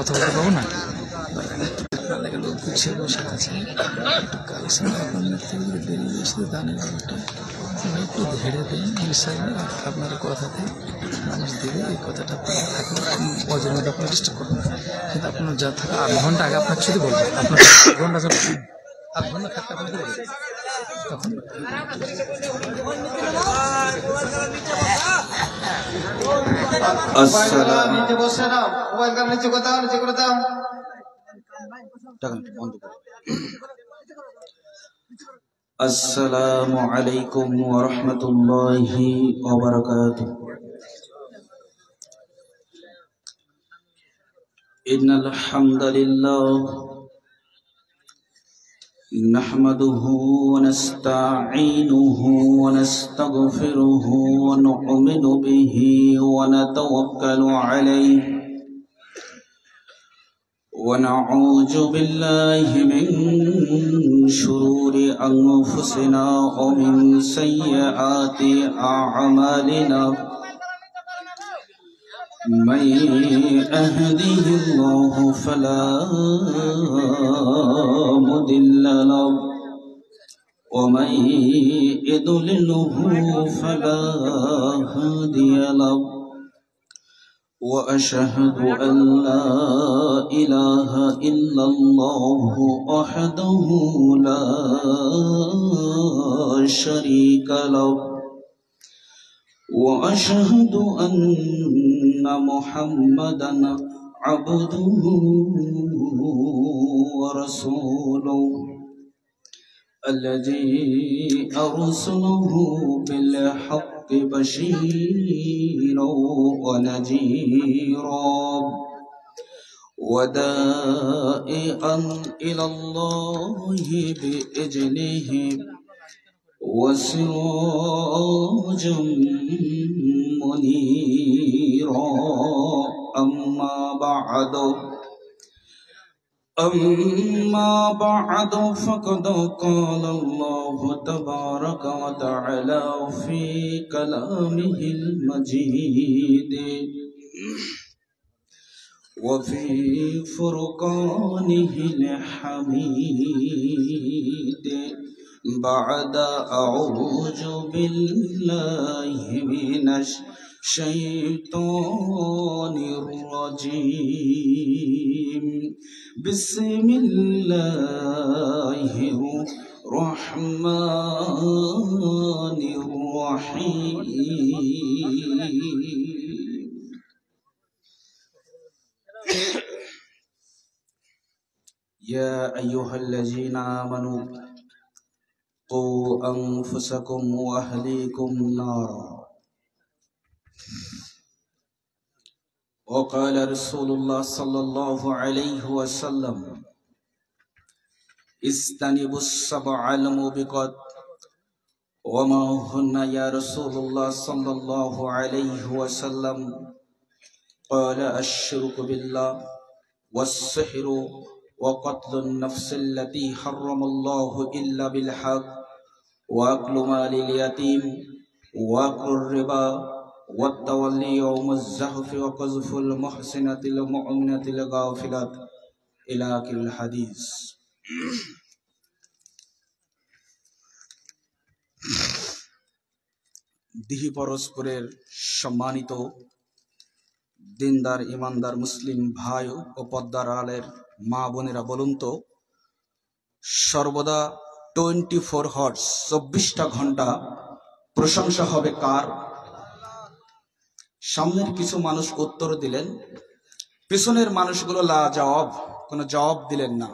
কথা বলতে পাবো না? গুছিয়ে বসে আছে কালেকশন আপনাদের থেকে বেরিয়ে এসে দানের ব্যাপারটা একটু ধেড়ে দেন ইনশাআল্লাহ আপনার কথাতে মানুষ দেবে। এই কথাটা আপনারা থাকলে অজের মধ্যে আপনার ডিস্টার্ব করবেন না, কিন্তু আপনার যা থাকা 8 ঘন্টা আগে আপনাকে শুধু বলবেন। আপনার 8 ঘন্টা 8 ঘন্টা থাকতে আপনাকে বলবেন তখন নিচে বসে না, মোবাইল কার নিচে করে দাও, নিচে করে দাও। আসসালামু আলাইকুম ওয়া রাহমাতুল্লাহি ওয়া বারাকাতুহু। ইন্নাল হামদালিল্লাহ নাহমাদুহু ওয়া নাস্তাঈনুহু ওয়া নাস্তাগফিরুহু ওয়া নু'মিনু বিহি ওয়া নাতাওয়াক্কালু আলাইহি ونعوذ بالله من شرور أنفسنا ومن سيئات أعمالنا من يهده الله فلا مضل له ومن يضلله فلا هادي له وأشهد أن لا إله إلا الله وحده لا شريك له وأشهد أن محمدا عبده ورسوله الذي أرسله بالحق بشيرا ونذيرا ودائعا إلى الله بإذنه وسراجا منيرا أما بعد فقد قال الله تبارك وتعالى في كلامه المجيد وفي فرقانه الحميد بعد أعوذ بالله من الشيطان الرجيم بسم الله الرحمن الرحيم يا أيها الذين آمنوا قوا أنفسكم وأهليكم نارا وقال رسول الله صلى الله عليه وسلم استنبوا السبع الموبقات وما هن يا رسول الله صلى الله عليه وسلم قال الشرك بالله والسحر وقتل النفس التي حرم الله إلا بالحق وأكل مال اليتيم وأكل الربا والتولي يوم الزحف وقذف المحسنة المؤمنة الغافلة إلى آخر الحديث দিহি পরস্পরের সম্মানিত দিনদার ইমানদার মুসলিম ভাই ও পর্দার আলের মা বোনেরা, বলুন তো সর্বদা 24 হর্স 24টা ঘন্টা প্রশংসা হবে কার? সামনের কিছু মানুষ উত্তর দিলেন, পিছনের মানুষগুলো লা জবাব, কোনো জবাব দিলেন না।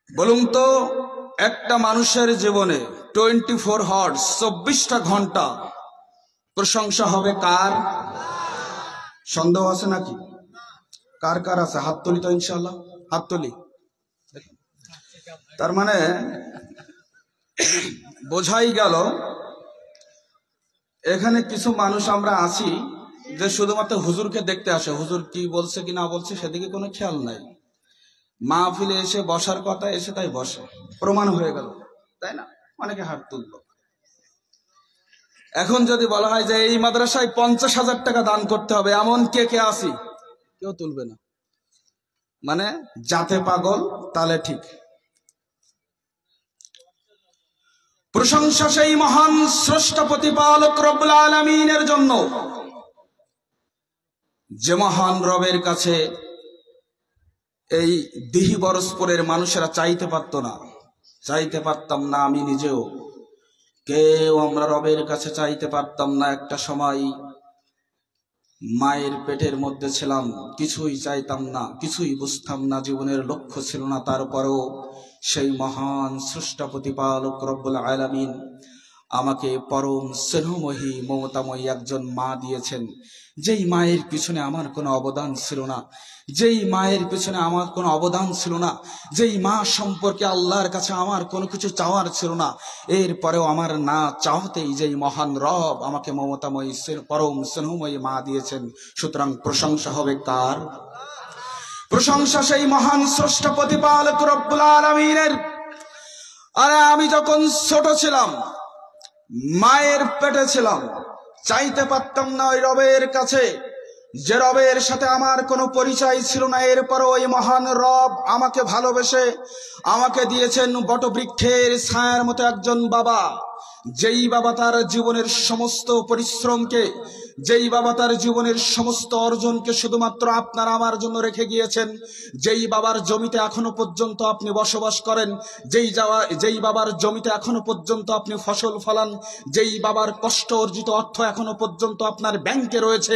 বলুন তো একটা মানুষের জীবনে 24 হর্স 24টা ঘন্টা প্রশংসা হবে কার? সন্দেহ আছে নাকি? কার কার আছে? হাত তুলি তো ইনশাআল্লাহ, হাত তুলি। তার মানে বোঝাই গেল এখানে কিছু মানুষ আমরা আছি যে শুধুমাত্র হুজুরকে দেখতে আসে, হুজুর কি বলছে কি না বলছে সেদিকে কোনো খেয়াল নাই। মাহফিলে এসে বসার কথা, এসে তাই বসে, প্রমাণ হয়ে গেল, তাই না? অনেকে হাত তুলল। এখন যদি বলা হয় যে এই মাদ্রাসায় 50,000 টাকা দান করতে হবে, এমন কে কে আছি? কেউ তুলবে না। মানে যাতে পাগল তালে ঠিক। প্রশংসা সেই মহান স্রষ্টা প্রতিপালক রব্বুল আলামিনের জন্য, যে মহান রবের কাছে এই দিহি বরসপুরের মানুষেরা চাইতে পারতো না, চাইতে পারতাম না। আমি নিজেও, কেউ আমরা রবের কাছে চাইতে পারতাম না। একটা সময় মায়ের পেটের মধ্যে ছিলাম, কিছুই চাইতাম না, কিছুই বুঝতাম না, জীবনের লক্ষ্য ছিল না। তারপরও সেই মহান স্রষ্টা প্রতিপালক রব্বুল আলামিন আমাকে পরম স্নেহময়ী মমতাময়ী একজন মা দিয়েছেন, যেই মায়ের পিছনে আমার কোনো অবদান ছিল না, যেই মায়ের পিছনে আমার কোনো অবদান ছিল না, যেই মা সম্পর্কে আল্লাহর কাছে আমার কোনো কিছু চাওয়ার ছিল না। এরপরেও আমার না চাওয়াতেই যেই মহান রব আমাকে মমতাময়ী পরম স্নেহময়ী মা দিয়েছেন। সুতরাং প্রশংসা হবে কার? প্রশংসা সেই মহান স্রষ্টা প্রতিপালক রব্বুল আলামিনের। আরে আমি যখন ছোট ছিলাম, মায়ের পেটে ছিলাম, চাইতে পারতাম না ওই রবের কাছে, যে রবের সাথে আমার কোনো পরিচয় ছিল না। এরপর ওই মহান রব আমাকে ভালোবেসে আমাকে দিয়েছেন বটবৃক্ষের ছায়ার মতো একজন বাবা, যেই বাবা তার জীবনের সমস্ত পরিশ্রমকে, যেই বাবা তার জীবনের সমস্ত অর্জনকে শুধুমাত্র আপনার আমার জন্য রেখে গিয়েছেন, যেই বাবার জমিতে এখনো পর্যন্ত আপনি বসবাস করেন, যেই বাবার জমিতে এখনো পর্যন্ত আপনি ফসল ফলান, যেই বাবার কষ্ট অর্জিত অর্থ এখনো পর্যন্ত আপনার ব্যাংকে রয়েছে,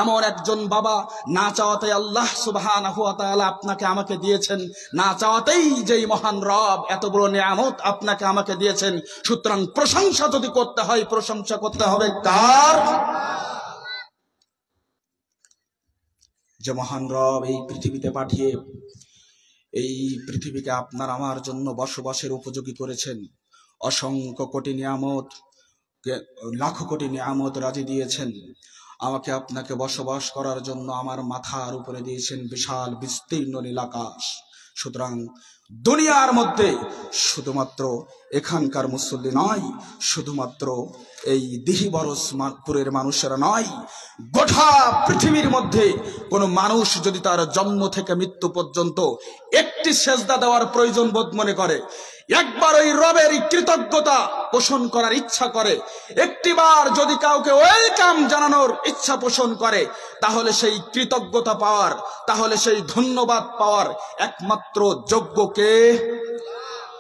এমন একজন বাবা না চাওয়াতে আল্লাহ সুবহানাহু ওয়া তাআলা আপনাকে আমাকে দিয়েছেন। না চাওয়াতেই যেই মহান রব এত বড় নিয়ামত আপনাকে আমাকে দিয়েছেন। সুতরাং প্রশংসা যদি করতে হয়, প্রশংসা করতে হবে কার? যে মহান রব এই পৃথিবীতে পাঠিয়ে এই পৃথিবীকে আপনার আমার জন্য বসবাসের উপযোগী করেছেন। অসংখ্য কোটি নিয়ামত, লাখো কোটি নিয়ামত রাজি দিয়েছেন আমাকে আপনাকে বসবাস করার জন্য। আমার মাথার উপরে দিয়েছেন বিশাল বিস্তীর্ণ নীল আকাশ। সুতরাং দুনিয়ার মধ্যে শুধুমাত্র এখানকার মুসল্লি নয়, শুধুমাত্র এই দিহি বরসপুরের মানুষেরা নয়, গোটা পৃথিবীর মধ্যে কোনো মানুষ যদি তার জন্ম থেকে মৃত্যু পর্যন্ত একটি সেজদা দেওয়ার প্রয়োজন বোধ মনে করে, একবার ওই রবের কৃতজ্ঞতা পোষণ করার ইচ্ছা করে, একটিবার যদি কাউকে ওয়েলকাম জানানোর ইচ্ছা পোষণ করে, তাহলে সেই কৃতজ্ঞতা পাওয়ার, তাহলে সেই ধন্যবাদ পাওয়ার একমাত্র যোগ্য কে?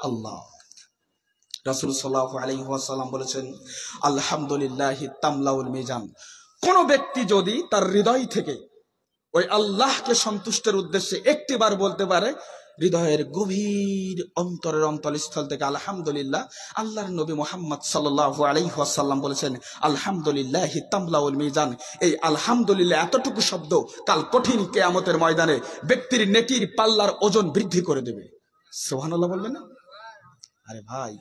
আল্লাহ। রাসূল সাল্লাল্লাহু আলাইহি ওয়াসাল্লাম বলেছেন, আলহামদুলিল্লাহি তামলাউল মিজান। কোন ব্যক্তি যদি তার হৃদয় থেকে ওই আল্লাহকে সন্তুষ্টের উদ্দেশ্যে একটিবার বলতে পারে, হৃদয়ের গভীর অন্তরের অন্তরস্থল থেকে আলহামদুলিল্লাহ, আল্লাহর নবী মুহাম্মদ সাল্লাল্লাহু আলাইহি ওয়াসাল্লাম বলেছেন, আলহামদুলিল্লাহি তামলাউল মিজান। এই আলহামদুলিল্লাহ এতটুকু শব্দ কাল কঠিন কিয়ামতের ময়দানে ব্যক্তির নেকির পাল্লার ওজন বৃদ্ধি করে দেবে। সুবহানাল্লাহ বলবেন না? আরে ভাই,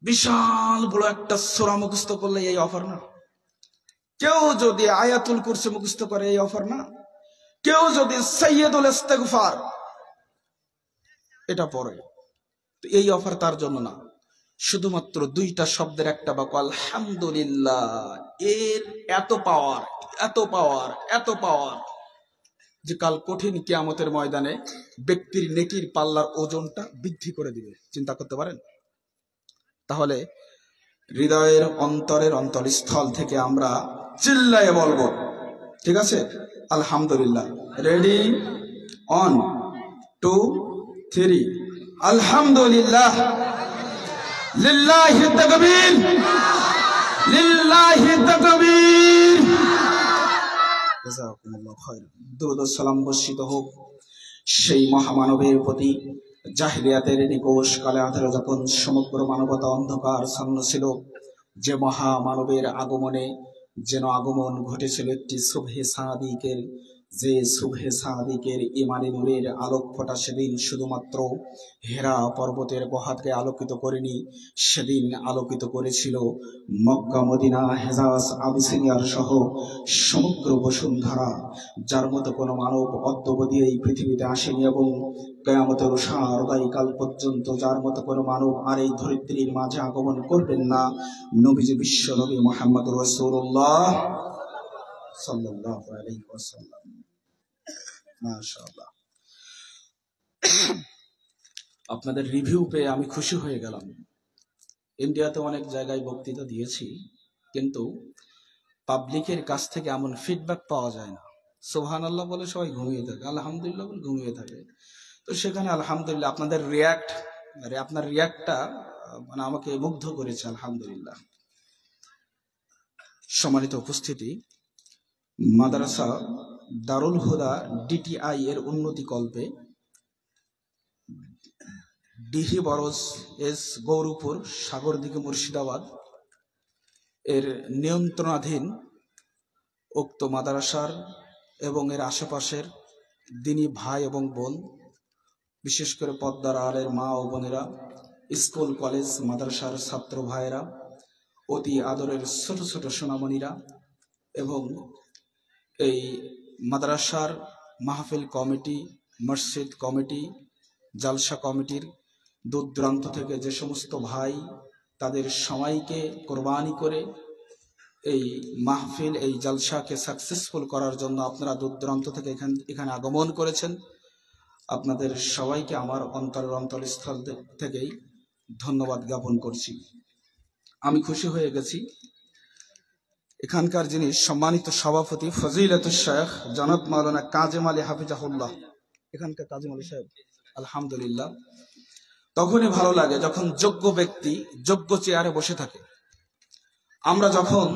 বিশাল বড় একটা সূরা মুখস্থ করলে এই অফার না। কেউ যদি আয়াতুল কুরসি মুখস্থ করে এই অফার না। কেউ যদি সাইয়্যিদুল ইস্তিগফার এটা পড়ে, এই অফার তার জন্য না। শুধুমাত্র দুইটা শব্দের একটা বাক্য আলহামদুলিল্লাহ, এর এত পাওয়ার, এত পাওয়ার, এত পাওয়ার যে কাল কঠিন কিয়ামতের ময়দানে ব্যক্তির নেকির পাল্লার ওজনটা বৃদ্ধি করে দিবে। চিন্তা করতে পারেন? তাহলে হৃদয়ের অন্তরের অন্তরস্থল থেকে আমরা চিল্লায়ে বলবো, ঠিক আছে? আলহামদুলিল্লাহ। রেডি, 1 2 3। আলহামদুলিল্লাহ, লিল্লাহি তাকবীর, লিল্লাহি তাকবীর। জাযাকুমুল্লাহু খায়রান। দুরূদ ও সালাম বর্ষিত হোক সেই মহামানবের প্রতি, জাহিলিয়াতের নিকোষ কালে আধারে যখন সমগ্র মানবতা অন্ধকার ছন্ন ছিল, যে মহামানবের আগমনে যেন আগমন ঘটেছিল একটি সুবহে সাদিকের, যে সুবহে সাদিকের ইমানি নূরের আলোক ফোটা সেদিন শুধুমাত্র হেরা পর্বতের গুহাকে আলোকিত করেনি, সেদিন আলোকিত করেছিল মক্কা, মদিনা, হেজাজ, আবিসিনিয়ার সহ সমগ্র বসুন্ধরা। যার মতো কোনো মানব অদ্যাবধি এই পৃথিবীতে আসেনি এবং কিয়ামতের সারদায়কাল পর্যন্ত যার মতো কোনো মানব আর এই ধরিত্রীর মাঝে আগমন করবেন না, নবীজি বিশ্ব নবী মুহাম্মদুর রাসূলুল্লাহ সাল্লাল্লাহু আলাইহি ওয়াসাল্লাম। মাশাআল্লাহ, আপনাদের রিভিউ পেয়ে আমি খুশি হয়ে গেলাম। ইন্ডিয়াতে অনেক জায়গায় বক্তৃতা দিয়েছি, কিন্তু পাবলিকের কাছ থেকে এমন ফিডব্যাক পাওয়া যায় না। সুবহানাল্লাহ বলে সবাই ঘুমিয়ে থাকে, আলহামদুলিল্লাহ বলে ঘুমিয়ে থাকে। তো সেখানে আলহামদুলিল্লাহ আপনাদের আপনার রিয়াক্টটা মানে আমাকে মুগ্ধ করেছে, আলহামদুলিল্লাহ। সম্মানিত উপস্থিতি, মাদ্রাসা দারুল হুদা ডিটিআই এর উন্নতি কল্পে ডিহি বরজ এস গৌরপুর সাগরদিঘি মুর্শিদাবাদ এর নিয়ন্ত্রণাধীন উক্ত মাদ্রাসার এবং এর আশেপাশের দিনী ভাই এবং বোন, বিশেষ করে পদ্মার আড়ের মা ও বোনেরা, স্কুল কলেজ মাদ্রাসার ছাত্র ভাইয়েরা, অতি আদরের ছোট ছোট সোনামণিরা এবং এই মাদ্রাসার মাহফিল কমিটি, মসজিদ কমিটি, জালসা কমিটির দূর দূরান্ত থেকে যে সমস্ত ভাই তাদের সময়কে কোরবানি করে এই মাহফিল, এই জালসাকে সাকসেসফুল করার জন্য আপনারা দূর দূরান্ত থেকে এখানে আগমন করেছেন, আপনাদের সবাইকে আমার অন্তরস্থল থেকেই ধন্যবাদ জ্ঞাপন করছি। আমি খুশি হয়ে গেছি। এখানকার যিনি সম্মানিত সভাপতি ফজিলাতুল শেখ জনাব মাওলানা কাজেম আলী হাফিজাহুল্লাহ, এখানকার কাজেম আলী সাহেব, আলহামদুলিল্লাহ, তখনই ভালো লাগে যখন যোগ্য ব্যক্তি যোগ্য চেয়ারে বসে থাকে। আমরা যখন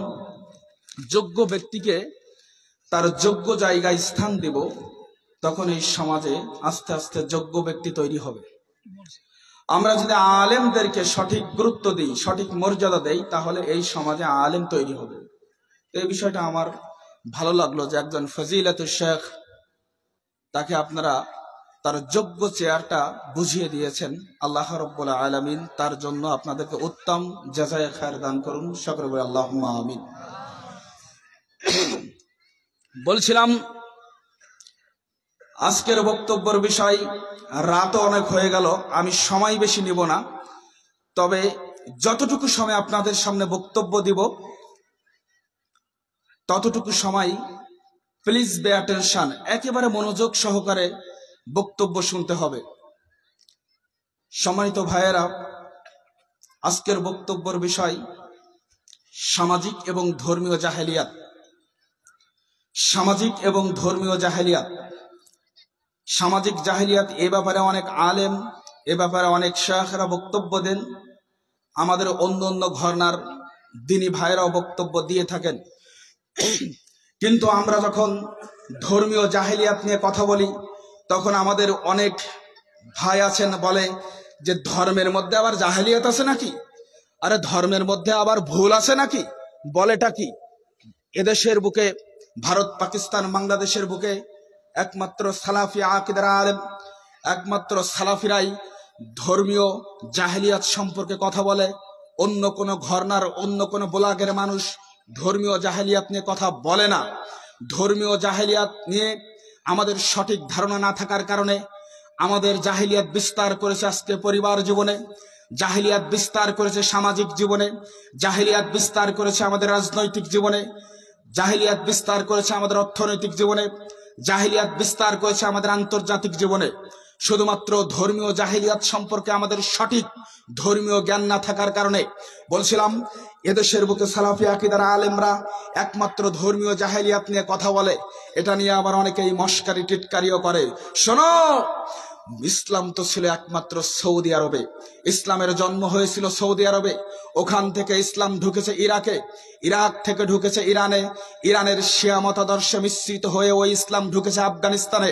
যোগ্য ব্যক্তিকে তার যোগ্য জায়গায় স্থান দেব, তখন এই সমাজে আস্তে আস্তে যোগ্য ব্যক্তি তৈরি হবে। আমরা যদি আলেমদেরকে সঠিক গুরুত্ব দিই, সঠিক মর্যাদা দেই, তাহলে এই সমাজে আলেম তৈরি হবে। এই বিষয়টা আমার ভালো লাগলো যে একজন ফজিলাতুল শেখ, তাকে আপনারা তার যোগ্য চেয়ারটা বুঝিয়ে দিয়েছেন। আল্লাহ রাব্বুল আলামিন তার জন্য আপনাদেরকে উত্তম জাযায়ে খায়র দান করুন। সকলে বলি আল্লাহুম্মা আমিন। বলছিলাম আজকের বক্তব্যের বিষয়, রাতও অনেক হয়ে গেল, আমি সময় বেশি নিব না, তবে যতটুকু সময় আপনাদের সামনে বক্তব্য দিব ততটুকু সময় প্লিজ বে অ্যাটেনশন, একেবারে মনোযোগ সহকারে বক্তব্য শুনতে হবে। সম্মানিত ভাইয়েরা, আজকের বক্তব্যের বিষয় সামাজিক এবং ধর্মীয় জাহেলিয়াত। সামাজিক এবং ধর্মীয় জাহেলিয়াত, সামাজিক জাহেলিয়াত, এ ব্যাপারে অনেক আলেম, এ ব্যাপারে অনেক শেখরা বক্তব্য দেন। আমাদের অন্য অন্য ঘরানার দিনী ভাইয়েরাও বক্তব্য দিয়ে থাকেন। কিন্তু আমরা যখন ধর্মীয় জাহেলিয়াত নিয়ে কথা বলি, তখন আমাদের অনেক ভাই আছেন বলে যে ধর্মের মধ্যে আবার জাহেলিয়াত আছে নাকি? আরে ধর্মের মধ্যে আবার ভুল আছে নাকি? বলেটা কি? এদেশের বুকে, ভারত, পাকিস্তান, বাংলাদেশের বুকে একমাত্র সালাফি আকীদার আলেম, একমাত্র সালাফিরাই ধর্মীয় জাহেলিয়াত সম্পর্কে কথা বলে। অন্য কোনো ঘরানার, অন্য কোনো ব্লগের মানুষ ধর্মীয় জাহেলিয়াত নিয়ে কথা বলে না। ধর্মীয় জাহেলিয়াত নিয়ে আমাদের সঠিক ধারণা না থাকার কারণে আমাদের জাহেলিয়াত বিস্তার করেছে আজকে পরিবার জীবনে, জাহেলিয়াত বিস্তার করেছে সামাজিক জীবনে, জাহেলিয়াত বিস্তার করেছে আমাদের রাজনৈতিক জীবনে, জাহেলিয়াত বিস্তার করেছে আমাদের অর্থনৈতিক জীবনে, জাহেলিয়াত বিস্তার করেছে আমাদের আন্তর্জাতিক জীবনে। শুধুমাত্র ধর্মীয় জাহেলিয়াত সম্পর্কে আমাদের সঠিক ধর্মীয় জ্ঞান না থাকার কারণে, বলছিলাম এদেশের বুকে সালাফি আকীদার আলেমরা একমাত্র ধর্মীয় জাহেলিয়াত নিয়ে কথা বলে। এটা নিয়ে আবার অনেকেই মস্কারি টিটকারিও করে। শোনো, ইসলাম তো ছিল একমাত্র সৌদি আরবে, ইসলামের জন্ম হয়েছিল সৌদি আরবে, ওখান থেকে ইসলাম ঢুকেছে ইরাকে, ইরাক থেকে ঢুকেছে ইরানে, ইরানের শিয়া মতাদর্শে মিশ্রিত হয়ে ওই ইসলাম ঢুকেছে আফগানিস্তানে,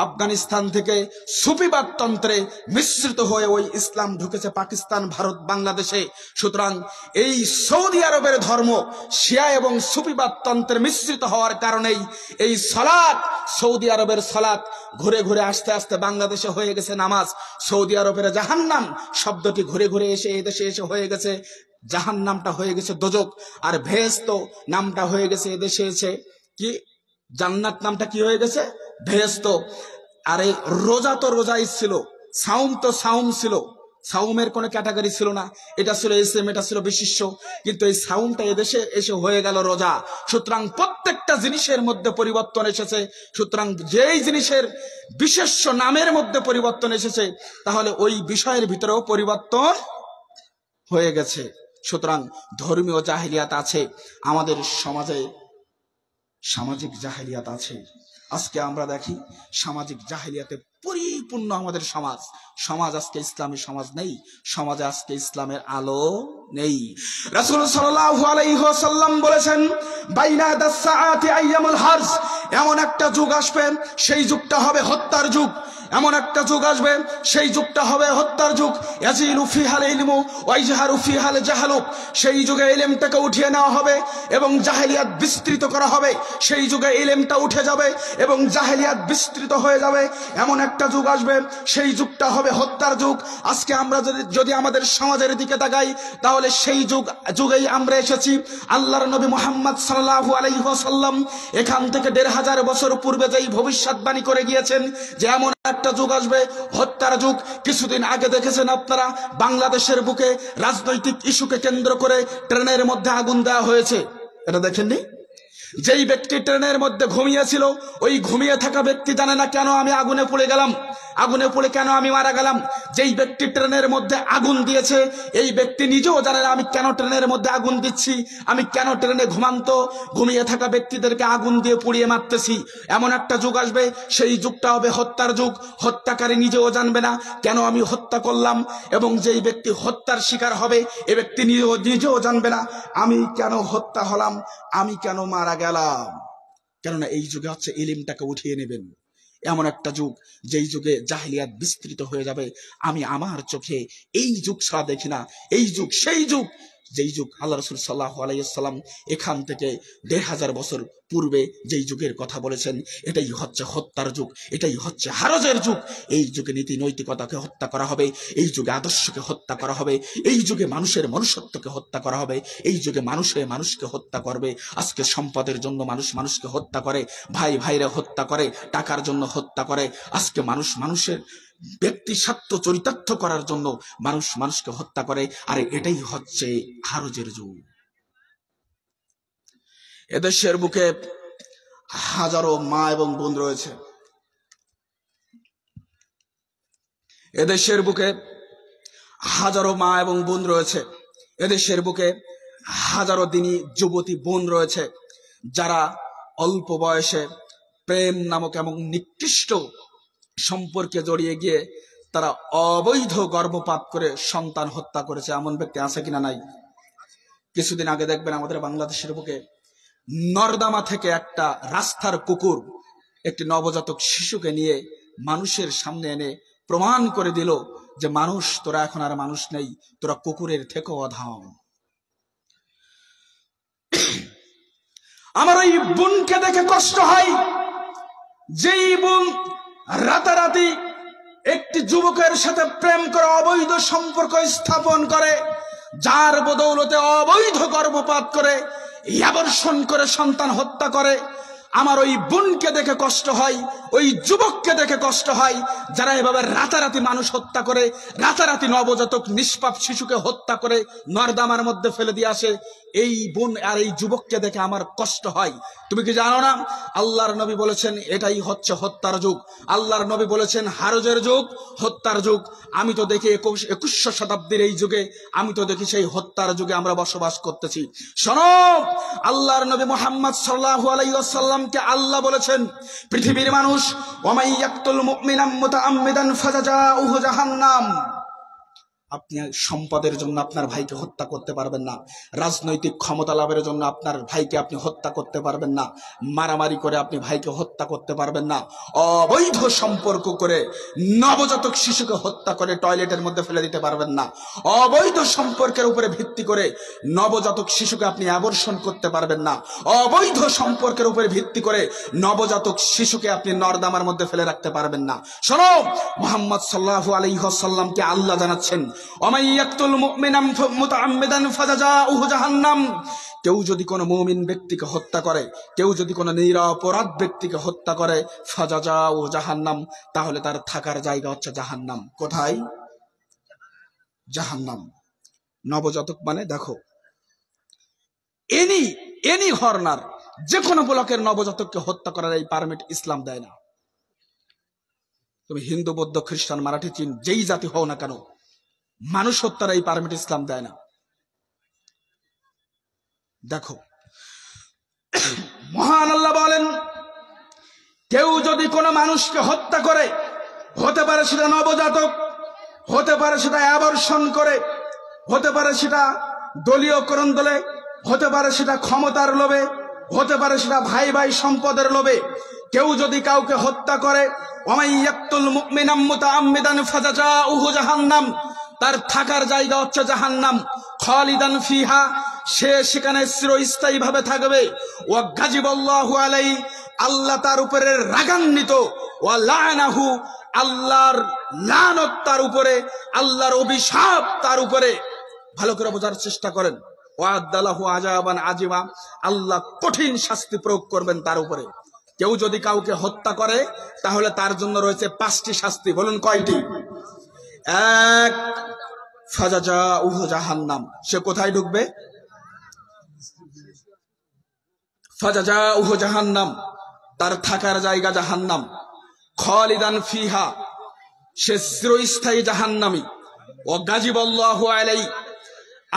আফগানিস্তান থেকে সুফিবাদ তন্ত্রে মিশ্রিত হয়ে ওই ইসলাম ঢুকেছে পাকিস্তান, ভারত, বাংলাদেশে। সুতরাং এই সৌদি আরবের ধর্ম শিয়া এবং সুফিবাদ তন্ত্রে মিশ্রিত হওয়ার কারণেই এই সালাত, সৌদি আরবের সালাত ঘুরে ঘুরে আস্তে আস্তে বাংলাদেশে হয়ে গেছে নামাজ। সৌদি আরবের জাহান্নাম শব্দটি ঘুরে ঘুরে এসে এই দেশে এসে হয়ে গেছে, জাহান্নামটা হয়ে গেছে দোজক, আর ভেস্ত নামটা হয়ে গেছে এদেশে এসে কি, জান্নাত নামটা কি হয়ে গেছে, ভেস্ত। আর এই রোজা তো রোজাই ছিল, সাউম তো সাউম ছিল, সাউমের কোনো ক্যাটাগরি ছিল না, এটা ছিল এসএম, এটা ছিল বিশিষ্ট, কিন্তু এই সাউমটা এদেশে এসে হয়ে গেল রোজা। সুতরাং প্রত্যেকটা জিনিসের মধ্যে পরিবর্তন এসেছে। সুতরাং যেই জিনিসের বিশেষ্য নামের মধ্যে পরিবর্তন এসেছে, তাহলে ওই বিষয়ের ভিতরেও পরিবর্তন হয়ে গেছে। সুতরাং ধর্মীয় জাহেলিয়াত আছে আমাদের সমাজে, সামাজিক জাহেলিয়াত আছে। আজকে আমরা দেখি সামাজিক জাহেলিয়াতে পরিপূর্ণ আমাদের সমাজ। সমাজ আজকে ইসলামী সমাজ নেই, সমাজে আজকে ইসলামের আলো নেই। রাসূল সাল্লাল্লাহু আলাইহি ওয়াসাল্লাম বলেছেন, বাইনা দাস সাআতি আইয়ামুল হারজ, এমন একটা যুগ আসবে সেই যুগটা হবে হত্যার যুগ। এমন একটা যুগ আসবে সেই যুগটা হবে হত্যার যুগ। ইয়াজিলু ফিহাল ইলমু ওয়া ইজহারু ফিহাল জাহালু, সেই যুগে ইলমটাকে উঠিয়ে নেওয়া হবে এবং জাহেলিয়াত বিস্তৃত করা হবে। সেই যুগে ইলমটা উঠে যাবে এবং জাহেলিয়াত বিস্তৃত হয়ে যাবে। এমন একটা যুগ আসবে সেই যুগটা হবে হত্যার যুগ। আজকে আমরা যদি আমাদের সমাজের দিকে তাকাই, তাহলে সেই যুগেই আমরা এসেছি। আল্লাহর নবী মুহাম্মদ সাল্লাল্লাহু আলাইহি ওয়াসাল্লাম এখান থেকে ১৫০০ বছর পূর্বে যেই ভবিষ্যৎবাণী করে গিয়েছেন যে এমন একটা যুগ আসবে হত্যার যুগ। কিছুদিন আগে দেখেছেন আপনারা বাংলাদেশের বুকে রাজনৈতিক ইস্যুকে কেন্দ্র করে ট্রেনের মধ্যে আগুন দেওয়া হয়েছে, এটা দেখেননি? যেই ব্যক্তি ট্রেনের মধ্যে ঘুমিয়েছিল, ওই ঘুমিয়ে থাকা ব্যক্তি জানে না কেন আমি আগুনে পুড়ে গেলাম, আগুনে পুড়ে কেন আমি মারা গেলাম। যেই ব্যক্তি ট্রেনের মধ্যে আগুন দিয়েছে, এই ব্যক্তি নিজেও জানে না আমি কেন ট্রেনের মধ্যে আগুন দিচ্ছি, আমি কেন ট্রেনে ঘুমিয়ে থাকা ব্যক্তিদেরকে আগুন দিয়ে পুড়িয়ে মারতেছি। এমন একটা যুগ আসবে, সেই যুগটা হবে হত্যার যুগ। হত্যাকারী নিজেও জানবে না কেন আমি হত্যা করলাম, এবং যেই ব্যক্তি হত্যার শিকার হবে, এ ব্যক্তি নিজেও জানবে না আমি কেন হত্যা হলাম, আমি কেন মারা গেলাম। কেননা এই যুগে হচ্ছে ইলমটাকে উঠিয়ে নেবেন। এমন একটা যুগ যেই যুগে জাহেলিয়াত বিস্তৃত হয়ে যাবে। আমি আমার চোখে এই যুগ ছাড়া দেখি না। এই যুগ সেই যুগ যেই যুগ আল্লাহ রাসূল সাল্লাল্লাহু আলাইহি ওয়াসাল্লাম এখান থেকে ১৫০০ বছর পূর্বে যেই যুগের কথা বলেছেন, এটাই হচ্ছে হত্যার যুগ, এটাই হচ্ছে হারজের যুগ। এই যুগে নীতি নৈতিকতাকে হত্যা করা হবে, এই যুগে আদর্শকে হত্যা করা হবে, এই যুগে মানুষের মনুষ্যত্বকে হত্যা করা হবে, এই যুগে মানুষকে হত্যা করবে। আজকে সম্পদের জন্য মানুষকে হত্যা করে, ভাই ভাইরা হত্যা করে, টাকার জন্য হত্যা করে। আজকে মানুষের ব্যক্তি স্বার্থ চরিতার্থ করার জন্য মানুষকে হত্যা করে। আর এটাই হচ্ছে হারজের যুগ। এদেশের বুকে হাজারো মা এবং বোন রয়েছে, এদেশের বুকে হাজারো মা এবং বোন রয়েছে, এদেশের বুকে হাজারো দিনী যুবতী বোন রয়েছে, যারা অল্প বয়সে প্রেম নামক এবং নিকৃষ্ট সম্পর্কে জড়িয়ে গিয়ে তারা অবৈধ গর্ভপাত করে সন্তান হত্যা করেছে। এমন ব্যক্তি আছে কিনা? নাই। কিছুদিন আগে দেখবেন আমাদের বাংলাদেশের বুকে নর্দামা থেকে একটা রাস্তার কুকুর একটি নবজাতক শিশুকে নিয়ে মানুষের সামনে এনে প্রমাণ করে দিল যে মানুষ, তোরা এখন আর মানুষ নেই, তোরা কুকুরের থেকেও অধম। আমার ওই বোনকে দেখে কষ্ট হয়, যেই বোন রাতারাতি একটি যুবকের সাথে প্রেম করে অবৈধ সম্পর্ক স্থাপন করে, যার বদৌলতে অবৈধ গর্ভপাত করে, অ্যাবর্শন করে সন্তান হত্যা করে। আমার ওই বোনকে দেখে কষ্ট হয়, ওই যুবককে দেখে কষ্ট হয়, যারা এভাবে রাতারাতি মানুষ হত্যা করে, রাতারাতি নবজাতক নিষ্পাপ শিশুকে হত্যা করে নর্দমার মধ্যে ফেলে দিয়ে আসে। এই বোন আর এই যুবককে দেখে আমার কষ্ট হয়। তুমি কি জানো না আল্লাহর নবী বলেছেন এটাই হচ্ছে হত্যার যুগ। আল্লাহর নবী বলেছেন হারজের যুগ, হত্যার যুগ। আমি তো দেখি ২১শো শতাব্দীর এই যুগে, আমি তো দেখি সেই হত্যার যুগে আমরা বসবাস করতেছি। শোনো, আল্লাহর নবী মুহাম্মদ সাল্লাল্লাহু আলাইহি ওয়াসাল্লামকে আল্লাহ বলেছেন, পৃথিবীর মানুষ ওয়ামাই ইয়াকতুল মুমিনাম মুতাআম্মিদান ফাজাজাউহু জাহান্নাম। আপনি সম্পদের জন্য আপনার ভাইকে হত্যা করতে পারবেন না, রাজনৈতিক ক্ষমতা লাভের জন্য আপনার ভাইকে আপনি হত্যা করতে পারবেন না, মারামারি করে আপনি ভাইকে হত্যা করতে পারবেন না, অবৈধ সম্পর্ক করে নবজাতক শিশুকে হত্যা করে টয়লেটের মধ্যে ফেলে দিতে পারবেন না, অবৈধ সম্পর্কের উপরে ভিত্তি করে নবজাতক শিশুকে আপনি অ্যাবর্শন করতে পারবেন না, অবৈধ সম্পর্কের উপরে ভিত্তি করে নবজাতক শিশুকে আপনি নর্দমার মধ্যে ফেলে রাখতে পারবেন না। শোনো, মুহাম্মদ সাল্লাল্লাহু আলাইহি ওয়াসাল্লামকে আল্লাহ জানাচ্ছেন, কেউ যদি কোনো মুমিন ব্যক্তিকে হত্যা করে, কেউ যদি কোনো নিরপরাধ ব্যক্তিকে হত্যা করে, ফাজাজাউ জাহান্নাম, তাহলে তার থাকার জায়গা হচ্ছে জাহান্নাম। কোথায়? জাহান্নাম। নবজাতক মানে দেখো, এনি হর্নার যে কোনো ব্লকের নবজাতককে হত্যা করার এই পারমিট ইসলাম দেয় না। তুমি হিন্দু, বৌদ্ধ, খ্রিস্টান, মারাঠি, চীন যেই জাতি হও না কেন, মানুষ হত্যার এই পারমিট ইসলাম দেয় না। দেখো, মহান আল্লাহ বলেন, কেউ যদি কোনো মানুষকে হত্যা করে, হতে পারে সেটা নবজাতক, হতে পারে সেটা অ্যাবর্শন করে, হতে পারে সেটা দলীয় করন্দলে, হতে পারে সেটা ক্ষমতার লোভে, হতে পারে সেটা ভাই ভাই সম্পদের লোভে, কেউ যদি কাউকে হত্যা করে, ওয়ামাইয়াকতুল মুমিনাম মুতাআম্মিদান ফাজাজাউহু জাহান্নাম, তার থাকার জায়গা হচ্ছে জাহান্নাম, খালিদান ফিহা, সে সেখানে চিরস্থায়ী ভাবে থাকবে। ওয়া গাজিবাল্লাহু আলাইহি, আল্লাহ তার উপরে রাগান্বিত, ওয়া লাআনাহু, আল্লাহর লানত তার উপরে, আল্লাহর অভিশাপ তার উপরে। ভালো করে বোঝার চেষ্টা করেন। ওয়াদালাহু আযাবান আজিমা, আল্লাহ কঠিন শাস্তি প্রয়োগ করবেন তার উপরে। কেউ যদি কাউকে হত্যা করে তাহলে তার জন্য রয়েছে 5টি শাস্তি। বলুন কয়টি? 1, ফাজাজাউহু জাহান্নাম, সে কোথায় ঢুকবে? ফাজাজাউহু জাহান্নাম, তার থাকার জায়গা জাহান্নাম। খালিদান ফিহা, সে চিরস্থায়ী জাহান্নামী। ও গাজিবাল্লাহু আলাইহি,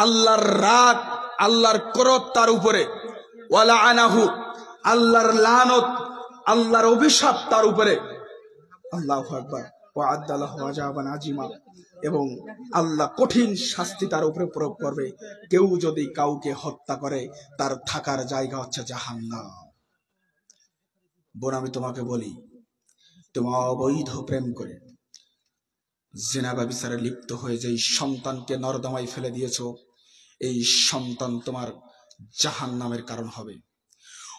আল্লাহর রাগ, আল্লাহর ক্রোধ তার উপরে। ওয়া লাআনাহু, আল্লাহর লানত, আল্লাহর অভিশাপ তার উপরে। আল্লাহু আকবার। ওয়া আদালাহু আযাবান আযীমা, এবং আল্লাহ কঠিন শাস্তি তার উপরে প্রয়োগ করবে। কেউ যদি কাউকে হত্যা করে তার থাকার জায়গা হচ্ছে জাহান্নাম। বোন, আমি তোমাকে বলি, তুমি অবৈধ প্রেম করে জিনা ব্যভিচারে লিপ্ত হয়ে যেই সন্তানকে নরদমায় ফেলে দিয়েছো, এই সন্তান তোমার জাহান্নামের কারণ হবে।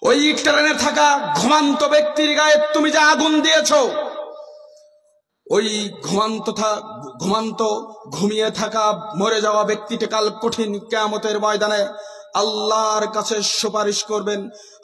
ওই ট্রেনে থাকা ঘুমান্ত ব্যক্তির গায়ে তুমি যে আগুন দিয়েছো, ওই ঘুমিয়ে থাকা মরে যাওয়া ব্যক্তিটি কাল কঠিন কিয়ামতের ময়দানে আল্লাহর কাছে সুপারিশ করবেন,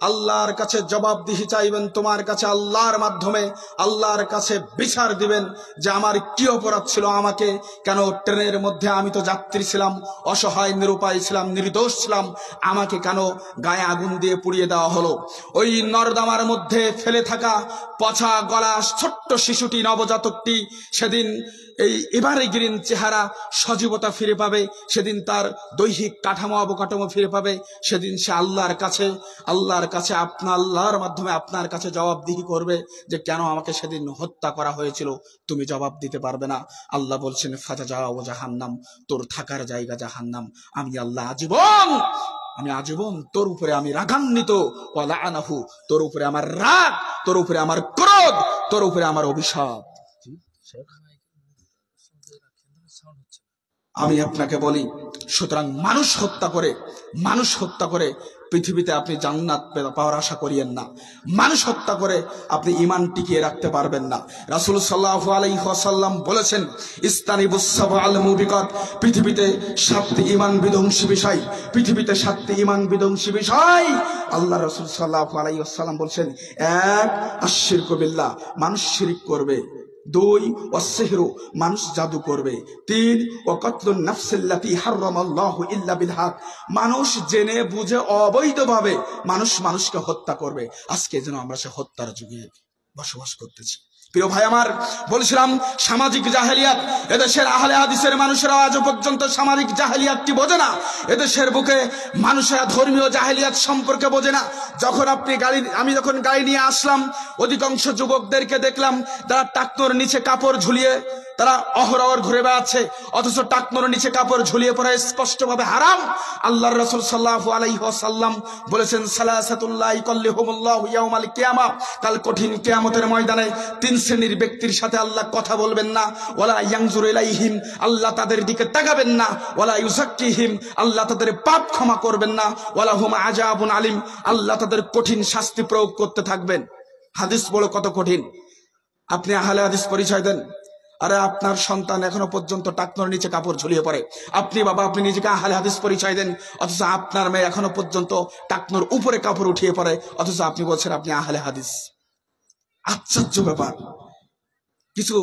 আল্লাহর কাছে জবাবদিহি চাইবেন, তোমার কাছে আল্লাহর মাধ্যমে আল্লাহর কাছে বিচার দিবেন যে আমার কি অপরাধ ছিল, আমাকে কেন ট্রেনের মধ্যে, আমি তো যাত্রী ছিলাম, অসহায় নিরুপায় ছিলাম, নির্দোষ ছিলাম, আমাকে কেন গায়ে আগুন দিয়ে পুড়িয়ে দেওয়া হলো। ওই নর্দমার মধ্যে ফেলে থাকা পচা গলা ছোট্ট শিশুটি, নবজাতকটি সেদিন এই এভারগ্রিন চেহারা, সজীবতা ফিরে পাবে, সেদিন তার দৈহিক কাঠামো অবকাঠামো ফিরে পাবে, সেদিন সে আল্লাহর কাছে আল্লাহর মাধ্যমে আপনার কাছে জবাবদিহি করবে যে কেন আমাকে সেদিন হত্যা করা হয়েছিল। তুমি জবাব দিতে পারবে না। আল্লাহ বলছেন ফাজাজাউ জাহান্নাম, তোর থাকার জায়গা জাহান্নাম। আমি আল্লাহ আজীবন তোর উপরে আমি রাগান্বিত। ওয়া লাআনাহু, তোর উপরে আমার রাগ, তোর উপরে আমার ক্রোধ, তোর উপরে আমার অভিশাপ। আমি আপনাকে বলি, সুতরাং মানুষ হত্যা করে পৃথিবীতে আপনি জান্নাত পাওয়ার আশা করিয়েন না। মানুষ হত্যা করে আপনি ঈমান টিকিয়ে রাখতে পারবেন না। রাসূল সাল্লাল্লাহু আলাইহি ওয়াসাল্লাম বলেছেন, ইস্তানিবুস সাবআল মুবিকাত, পৃথিবীতে 7টি ঈমান বিধ্বংসী বিষয়। আল্লাহ রাসূল সাল্লাল্লাহু আলাইহি ওয়াসাল্লাম বলছেন, 1, আশশিরকু বিল্লাহ, মানুষ শিরক করবে। 2, ওয়াসসিহরু, মানুষ জাদু করবে। 3, ওয়াকাতলুন নাফসিল্লাতী হারামাল্লাহু ইল্লা বিল হক, মানুষ জেনে বুঝে অবৈধভাবে মানুষকে হত্যা করবে। আজকে যেন আমরা সে হত্যার যুগে বসবাস করতেছি। প্রিয় ভাই আমার, বলছিলাম সামাজিক জাহেলিয়াত। এদেশের আহলে হাদিসের মানুষেরা আজ পর্যন্ত সামাজিক জাহেলিয়াতটি বোঝে না। এদেশের বুকে মানুষেরা ধর্মীয় জাহেলিয়াত সম্পর্কে বোঝে না। আমি যখন গাড়ি নিয়ে আসলাম, অধিকাংশ যুবকদেরকে দেখলাম তারা টাকনোর নিচে কাপড় ঝুলিয়ে তারা অহরহ ঘুরে বেড়াচ্ছে, অথচ টাকনোর নিচে কাপড় ঝুলিয়ে পড়ে স্পষ্টভাবে হারাম। আল্লাহর রাসূল সাল্লাল্লাহু আলাইহি ওয়াসাল্লাম বলেছেন, সালাসাতুল্লাহ ইকাল্লিহুমুল্লাহু ইয়াউমাল কিয়ামাহ, কাল কঠিন কিয়ামতের ময়দানে 3 শ্রেণীর ব্যক্তির সাথে আল্লাহ কথা বলবেন না। ওয়ালা ইয়ানজুরু ইলাইহিম, আল্লাহ তাদের দিকে তাকাবেন না। ওয়ালা ইউযাক্কিহিম, আল্লাহ তাদের পাপ ক্ষমা করবেন না। ওয়ালা হুম আযাবুন আলিম, আল্লাহ তাদের কঠিন শাস্তি প্রয়োগ করতে থাকবেন। হাদিস বড় কত কঠিন। আপনি আহলে হাদিস পরিচয় দেন, আরে আপনার সন্তান এখনো পর্যন্ত টাকনোর নিচে কাপড় ঝুলিয়ে পড়ে। আপনি নিজেকে আহলে হাদিস পরিচয় দেন, অথচ আপনার মেয়ে এখনো পর্যন্ত টাকনোর উপরে কাপড় উঠিয়ে পড়ে, অথচ আপনি বলছেন আপনি আহলে হাদিস। আশ্চর্য ব্যাপার। কিছু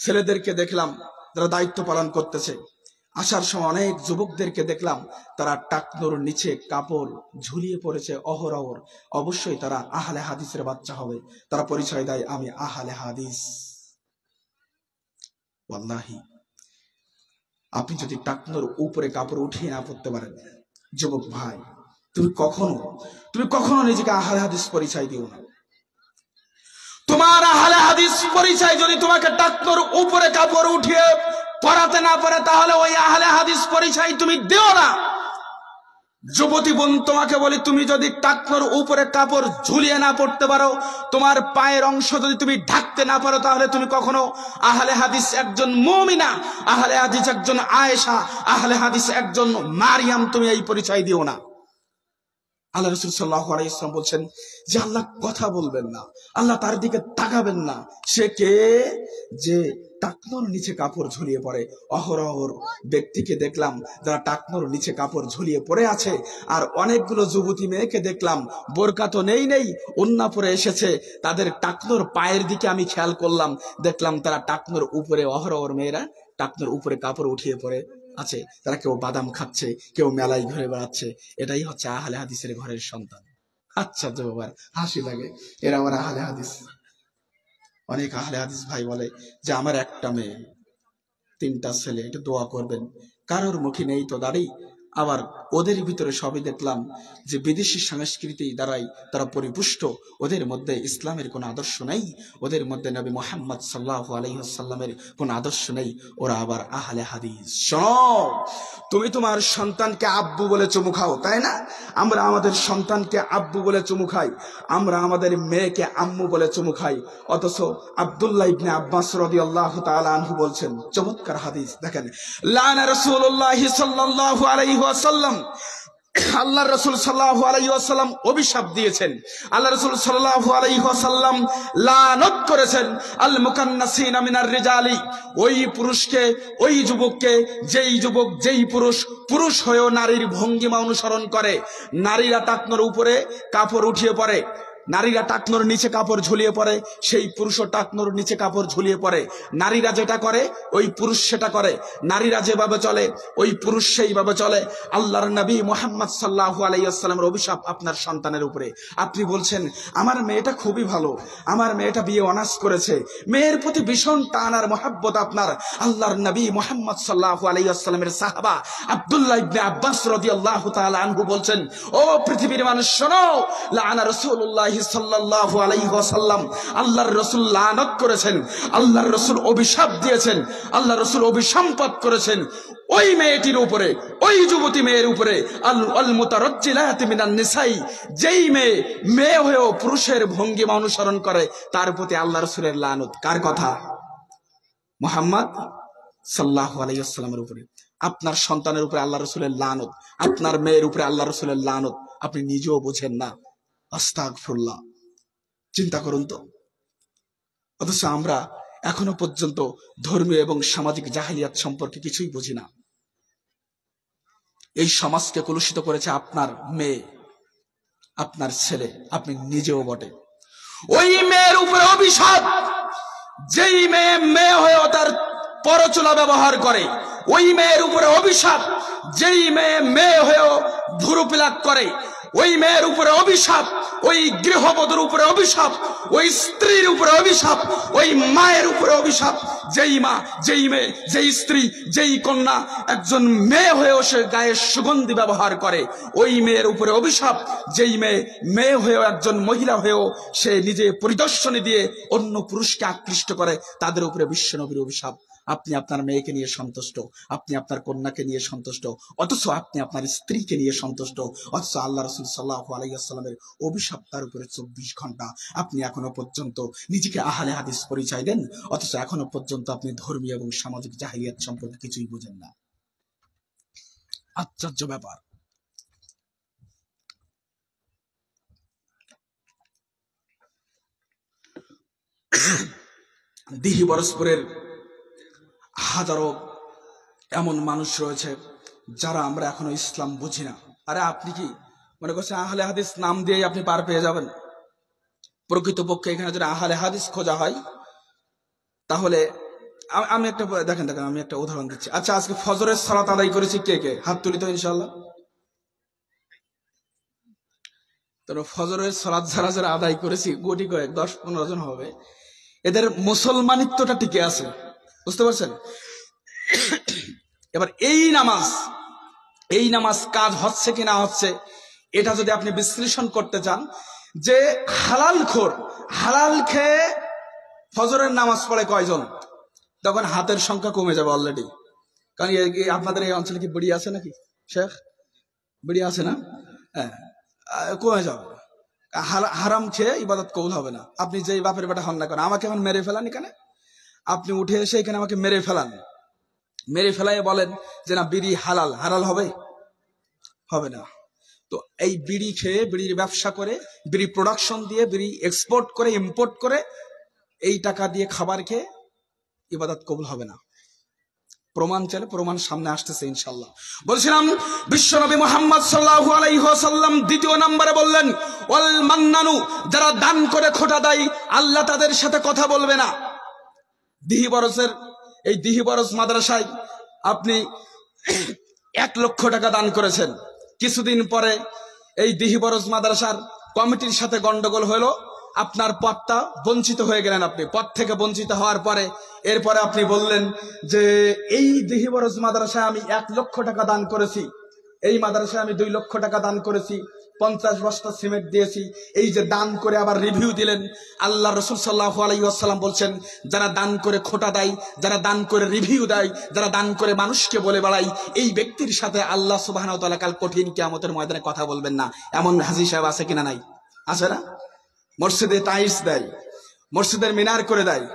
ছেলেদেরকে দেখলাম যারা দায়িত্ব পালন করতেছে, আসার সময় অনেক যুবকদেরকে দেখলাম তারা টাকনোর নিচে কাপড় ঝুলিয়ে পড়েছে অহরহর। অবশ্যই তারা আহলে হাদিসের বাচ্চা হবে। তারা পরিচয় দেয় আমি আহলে হাদিস। ওয়াল্লাহি আপনি যদি টাকনোর উপরে কাপড় উঠিয়ে না পড়তে পারেন, যুবক ভাই, তুমি কখনো নিজেকে আহলে হাদিস পরিচয় দিও না। তোমার আহলে হাদিস পরিচয় যদি তোমাকে টাকনোর উপরে কাপড় উঠিয়ে পড়াতে না পারে, তাহলে ওই আহলে হাদিস পরিচয় তুমি দিও না। যুবতী বোন, তোমাকে বলি, তুমি যদি টাকনোর উপরে কাপড় ঝুলিয়ে না পড়তে পারো, তোমার পায়ের অংশ যদি তুমি ঢাকতে না পারো, তাহলে তুমি কখনো আহলে হাদিস একজন মুমিনা, আহলে হাদিস একজন আয়েশা, আহলে হাদিস একজন মারিয়াম, তুমি এই পরিচয় দিও না। আল্লাহ রাসূল সাল্লাল্লাহু আলাইহি ওয়াসাল্লাম বলছেন যে আল্লাহ কথা বলবেন না, আল্লাহ তার দিকে তাকাবেন না। সে কে? যে টাকনোর নিচে কাপড় ঝুলিয়ে পড়ে। অহরহর ব্যক্তিকে দেখলাম যারা টাকনোর নিচে কাপড় ঝুলিয়ে পড়ে আছে, আর অনেকগুলো যুবতী মেয়েকে দেখলাম বোরকা তো নেই ওন্না পরে এসেছে। তাদের টাকনোর পায়ের দিকে আমি খেয়াল করলাম, দেখলাম তারা টাকনোর উপরে, অহরহর মেয়েরা টাকনোর উপরে কাপড় উঠিয়ে পড়ে আছে। তারা কেউ বাদাম খাচ্ছে, কেউ মেলায় ঘুরে বেড়াচ্ছে। এটাই হচ্ছে আহলে হাদিসের ঘরের সন্তান। আচ্ছা বাবার হাসি লাগে, এরা আমার আহলে হাদিস। অনেক আহলে হাদিস ভাই বলে যে আমার একটা মেয়ে, 3টা ছেলে, একটু দোয়া করবেন। কারোর মুখে নেই তো দাঁড়ি। আবার ওদের ভিতরে সবই দেখলাম যে বিদেশি সংস্কৃতি দ্বারাই তারা পরিপুষ্ট। ওদের মধ্যে ইসলামের কোনো আদর্শ নেই, ওদের মধ্যে নবী মুহাম্মদ সাল্লাল্লাহু আলাইহি ওয়াসাল্লামের কোনো আদর্শ নেই। ওরা আবার আহলে হাদিস। শোনো, তুমি তোমার সন্তানকে আব্বু বলে চুমু খাও, তাই না? আমরা আমাদের সন্তানকে আব্বু বলে চুমু খাই, আমরা আমাদের মেয়েকে আম্মু বলে চুমু খাই। অথচ আব্দুল্লাহ ইবনে আব্বাস রাদিয়াল্লাহু তাআলা আনহু বলছেন, চমৎকার হাদিস দেখেন, লানা রাসূলুল্লাহ সাল্লাল্লাহু আলাইহি ওয়াসাল্লাম, আল্লাহর রাসূল সাল্লাল্লাহু আলাইহি ওয়াসাল্লাম অভিশাপ দিয়েছেন। আল্লাহ রাসূল সাল্লাল্লাহু আলাইহি ওয়াসাল্লাম লানত করেছেন আল মুকান্নাসিনা মিনার রিজালি, ওই পুরুষকে, ওই যুবককে, যেই পুরুষ হয়েও নারীর ভঙ্গিমা অনুসরণ করে। নারীরা টাকনোর উপরে কাপড় উঠিয়ে পড়ে, নারীরা টাকনোর নিচে কাপড় ঝুলিয়ে পড়ে, সেই পুরুষও টাকনোর নিচে কাপড় ঝুলিয়ে পড়ে। নারীরা যেটা করে ওই পুরুষ সেটা করে, নারীরা যেভাবে চলে ওই পুরুষ সেইভাবে চলে। আল্লাহর নবী মুহাম্মদ সাল্লাল্লাহু আলাইহি ওয়াসাল্লামের অভিশাপ আপনার সন্তানের উপরে। আপনি বলছেন আমার মেয়েটা খুবই ভালো, আমার মেয়েটা বিয়ে অনার্স করেছে, মেয়ের প্রতি ভীষণ টান আর মহব্বত আপনার। আল্লাহর নবী মুহাম্মদ সাল্লাল্লাহু আলাইহি ওয়াসাল্লামের সাহাবা আব্দুল্লাহ ইবনে আব্বাস রাদিয়াল্লাহু তাআলা আনহু বলছেন, ও পৃথিবীর মানুষ শোনো, লানা রাসূলুল্লাহ সাল্লাল্লাহু আলাইহি ওয়াসাল্লাম, আল্লাহর রাসূল লানত করেছেন, আল্লাহর রাসূল অভিশাপ দিয়েছেন, আল্লাহর রাসূল অভিসম্পাত করেছেন ওই মেয়েটির উপরে, ওই যুবতী মেয়ের উপরে, আল মুতারাজ্জিলাতি মিনান নিসাই, যেই মেয়ে হয়েও পুরুষের ভঙ্গিমা অনুসরণ করে, তার প্রতি আল্লাহর রাসূলের লানত। কার কথা? মুহাম্মদ সাল্লাল্লাহু আলাইহি ওয়াসাল্লামের উপরে। আপনার সন্তানের উপরে আল্লাহর রাসূলের লানত, আপনার মেয়ের উপরে আল্লাহর রাসূলের লানত, আপনি নিজেও বোঝেন না। আস্তাগফিরুল্লাহ, চিন্তা করুন তো। অথচ আমরা এখনো পর্যন্ত ধর্মীয় এবং সামাজিক জাহেলিয়াত সম্পর্কে কিছুই বুঝি না। এই সমাজকে কলুষিত করেছে আপনার মেয়ে, আপনার ছেলে, আপনি নিজেও বটে। ওই মেয়ের উপরে অভিশাপ, যেই মেয়ে হয়েও তার পরচুলা ব্যবহার করে, ওই মেয়ের উপরে অভিশাপ, যেই মেয়ে হয়েও ভুরু প্লাক করে, ওই মেয়ের উপরে অভিশাপ, ওই গৃহবধূর উপরে অভিশাপ, ওই স্ত্রীর উপরে অভিশাপ, ওই মায়ের উপরে অভিশাপ। যেই মা, যেই মেয়ে, যেই স্ত্রী, যেই কন্যা একজন মেয়ে হয়েও সে গায়ে সুগন্ধি ব্যবহার করে, ওই মেয়ের উপরে অভিশাপ। যেই মেয়ে হয়েও একজন মহিলা হয়েও সে নিজে পরিদর্শনী দিয়ে অন্য পুরুষকে আকৃষ্ট করে, তাদের উপরে বিশ্বনবীর অভিশাপ। আপনি আপনার মেয়েকে নিয়ে সন্তুষ্ট, আপনি আপনার কন্যাকে নিয়ে সন্তুষ্ট, অথচ আপনি আপনার স্ত্রীকে নিয়ে সন্তুষ্ট, অথচ আল্লাহ রাসূল সাল্লাল্লাহু আলাইহি ওয়াসাল্লামের অভিশাপ তার উপরে 24 ঘন্টা। আপনি এখনো পর্যন্ত নিজেকে আহলে হাদিস পরিচয় দেন, অথচ এখনো পর্যন্ত আপনি ধর্মীয় এবং সামাজিক জাহেলিয়াত সম্পর্কে কিছুই বোঝেন না। আশ্চর্য ব্যাপার। দিহি বরসপুরের হাজারো এমন মানুষ রয়েছে যারা আমরা এখনো ইসলাম বুঝি না। আরে আপনি কি মনে করছেন আহলে হাদিস নাম দিয়েই আপনি পার পেয়ে যাবেন? প্রকৃতপক্ষে এখানে যদি আহলে হাদিস খোঁজা হয়, তাহলে আমি একটা দেখেন দেখেন আমি একটা উদাহরণ দিচ্ছি। আচ্ছা, আজকে ফজরের সালাত আদায় করেছি কে কে? হাত তুলি তো ইনশাল্লাহ। তো ফজরের সালাত যারা যারা আদায় করেছি গুটি কয়েক 10-15 জন হবে, এদের মুসলমানিত্বটা টিকে আছে, বুঝতে পারছেন? এবার এই নামাজ কাজ হচ্ছে কি না হচ্ছে এটা যদি আপনি বিশ্লেষণ করতে চান, যে হালাল খেয়ে ফজরের নামাজ পড়ে কয়জন, তখন হাতের সংখ্যা কমে যাবে অলরেডি। কারণ আপনাদের এই অঞ্চলে কি বিড়ি আছে নাকি শেখ? বিড়ি আছে না? হ্যাঁ, কমে যাবে। হারাম খেয়ে ইবাদত কবুল হবে না। আপনি যেই বাপের বেটা হন না কেন, আমাকে এখন মেরে ফেলান এখানে, আপনি উঠে এসে এখানে আমাকে মেরে ফেলাই বলেন যে না বিড়ি হালাল হবে না। তো এই বিড়ি খেয়ে, বিড়ির ব্যবসা করে, বিড়ি প্রোডাকশন দিয়ে, বিড়ি এক্সপোর্ট করে, ইম্পোর্ট করে, এই টাকা দিয়ে খাবার খেয়ে ইবাদত কবুল হবে না। প্রমাণ চাইলে প্রমাণ সামনে আসতেছে ইনশাআল্লাহ। বলছিলাম বিশ্বনবী মুহাম্মদ সাল্লাল্লাহু আলাইহি ওয়াসাল্লাম দ্বিতীয় নম্বরে বললেন, ওয়াল মান্নানু, যারা দান করে খোটা দেয় আল্লাহ তাদের সাথে কথা বলবে না। এই দিহিবরজ মাদ্রাসায় আপনি 1 লক্ষ টাকা দান করেছেন, কিছুদিন পরে এই দিহিবরজ মাদ্রাসার কমিটির সাথে গন্ডগোল হলো, আপনার পদটা বঞ্চিত হয়ে গেলেন। আপনি পদ থেকে বঞ্চিত হওয়ার পরে এরপরে আপনি বললেন যে এই দিহিবরজ মাদ্রাসায় আমি 1 লক্ষ টাকা দান করেছি, এই মাদ্রাসায় আমি 2 লক্ষ টাকা দান করেছি, 50 বস্তা সিমেন্ট দিয়েছি। এই যে দান করে আবার রিভিউ দিলেন, আল্লাহ রাসূল সাল্লাল্লাহু আলাইহি ওয়াসাল্লাম বলছেন, যারা দান করে খোটা দেয়, যারা দান করে রিভিউ দেয়, যারা দান করে মানুষকে বলে বেড়ায়, এই ব্যক্তির সাথে আল্লাহ সুবহানাহু ওয়া তাআলা কাল কঠিন কিয়ামতের ময়দানে কথা বলবেন না। এমন হাজী সাহেব আছে কিনা? নাই, আছে না? মসজিদে টাইলস দেয়, মসজিদের মিনার করে দেয়,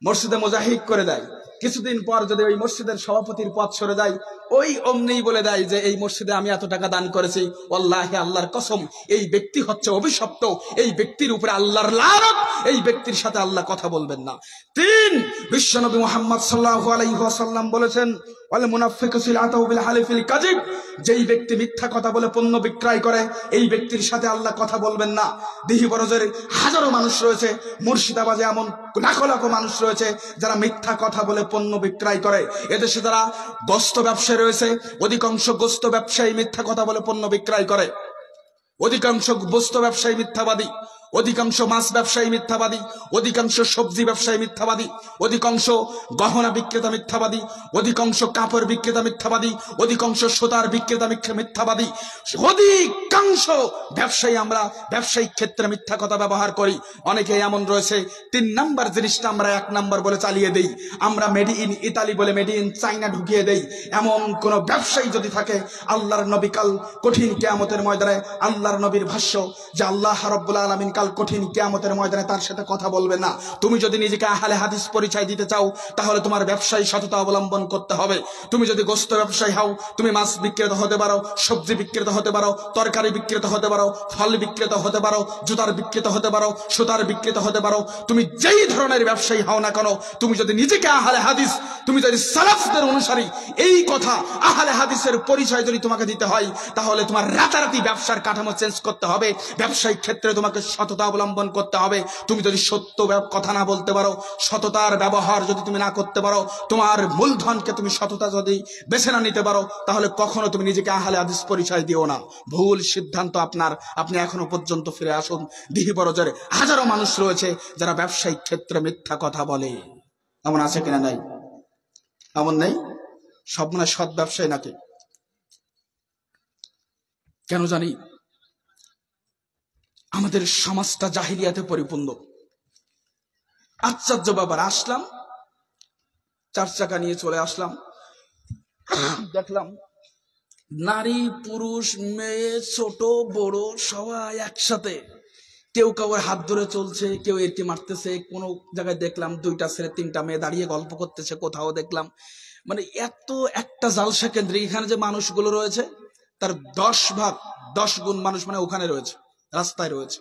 মসজিদে মোজাহিদ করে দেয়। কিছুদিন পর যদি ওই মসজিদের সভাপতির পদ সরে যায়, ওই অমনি বলে দেয় যে এই মসজিদে আমি এত টাকা দান করেছি, ওয়াল্লাহি আল্লাহর কসম এই ব্যক্তি হচ্ছে অভিশপ্ত, এই ব্যক্তির উপরে আল্লাহর লানত, এই ব্যক্তির সাথে আল্লাহ কথা বলবেন না। 3, বিশ্বনবী মুহাম্মদ সাল্লাল্লাহু আলাইহি ওয়াসাল্লাম বলেছেন, ওয়াল মুনাফিকু সিলাতু বিল হালিফিল কাযিব, যেই ব্যক্তি মিথ্যা কথা বলে পণ্য বিক্রয় করে, এই ব্যক্তির সাথে আল্লাহ কথা বলবেন না। দিহিবরজের হাজারো মানুষ রয়েছে, মুর্শিদাবাদে এমন লাখ লাখ মানুষ রয়েছে যারা মিথ্যা কথা বলে পণ্য বিক্রয় করে। এদেশে যারা গোস্ত ব্যবসায়ী রয়েছে, অধিকাংশ গোস্ত ব্যবসায়ী মিথ্যা কথা বলে পণ্য বিক্রয় করে। অধিকাংশ গোস্ত ব্যবসায়ী মিথ্যাবাদী, অধিকাংশ মাছ ব্যবসায়ী মিথ্যাবাদী, অধিকাংশ সবজি ব্যবসায়ী মিথ্যাবাদী, অধিকাংশ গহনা বিক্রেতা মিথ্যাবাদী, অধিকাংশ কাপড় বিক্রেতা মিথ্যাবাদী, অধিকাংশ সুতার বিক্রেতা মিথ্যাবাদী, অধিকাংশ ব্যবসায়ী আমরা ব্যবসায়িক ক্ষেত্রে মিথ্যা কথা ব্যবহার করি। অনেকে এমন রয়েছে 3 নাম্বার জিনিসটা আমরা 1 নাম্বার বলে চালিয়ে দেই, আমরা মেড ইন ইতালি বলে মেড ইন চাইনা ঢুকিয়ে দেই। এমন কোন ব্যবসায়ী যদি থাকে, আল্লাহর নবী কাল কঠিন কিয়ামতের ময়দানে, আল্লাহর নবীর ভাষ্য যে আল্লাহ রাব্বুল আলামিন কাল কঠিন কিয়ামতের ময়দানে তার সাথে কথা বলবে না। তুমি যদি নিজেকে আহলে হাদিস পরিচয় দিতে চাও, তাহলে তোমার ব্যবসায়ী সততা অবলম্বন করতে হবে। তুমি যদি গোস্ত ব্যবসায়ী হও, তুমি মাছ বিক্রেতা হতে পারো, সবজি বিক্রেতা হতে পারো, তরকারি বিক্রেতা হতে পারো, ফল বিক্রেতা হতে পারো, জুতার বিক্রেতা হতে পারো, সুতার বিক্রেতা হতে পারো। তুমি যেই ধরনের ব্যবসায়ী হও না কেন, তুমি যদি নিজেকে আহলে হাদিস, তুমি যদি সালাফদের অনুসারী, এই কথা আহলে হাদিসের পরিচয় যদি তোমাকে দিতে হয়, তাহলে তোমার রাতারাতি ব্যবসার কাঠামো চেঞ্জ করতে হবে। ব্যবসায়িক ক্ষেত্রে তোমাকে সততা অবলম্বন করতে হবে। তুমি যদি সত্য কথা না বলতে পারো, সততার ব্যবহার যদি তুমি না করতে পারো, তোমার মূলধনকে তুমি সততা যদি বেছে না নিতে পারো, তাহলে কখনো তুমি নিজেকে আহলে হাদিস পরিচয় দিও না। ভুল সিদ্ধান্ত আপনার। আপনি এখনো পর্যন্ত ফিরে আসুন। দিহিবরজের হাজারো মানুষ রয়েছে যারা ব্যবসায়িক ক্ষেত্রে মিথ্যা কথা বলে। এমন আছে কিনা? নাই, এমন নেই? সব মনে সৎ ব্যবসায়ী নাকি? কেন জানি আমাদের সমাজটা জাহিলিয়াতে পরিপূর্ণ। আশ্চর্য ব্যাপার, আসলাম 4 চাকা নিয়ে চলে আসলাম, দেখলাম নারী পুরুষ মেয়ে ছোট বড় সবাই একসাথে, কেউ কাউর হাত ধরে চলছে, কেউ এরকি মারতেছে। কোনো জায়গায় দেখলাম 2টা ছেলে 3টা মেয়ে দাঁড়িয়ে গল্প করতেছে, কোথাও দেখলাম মানে এত একটা জালসা কেন্দ্রে এখানে যে মানুষগুলো রয়েছে তার 10 গুণ মানুষ মানে ওখানে রয়েছে, রাস্তায় রয়েছে।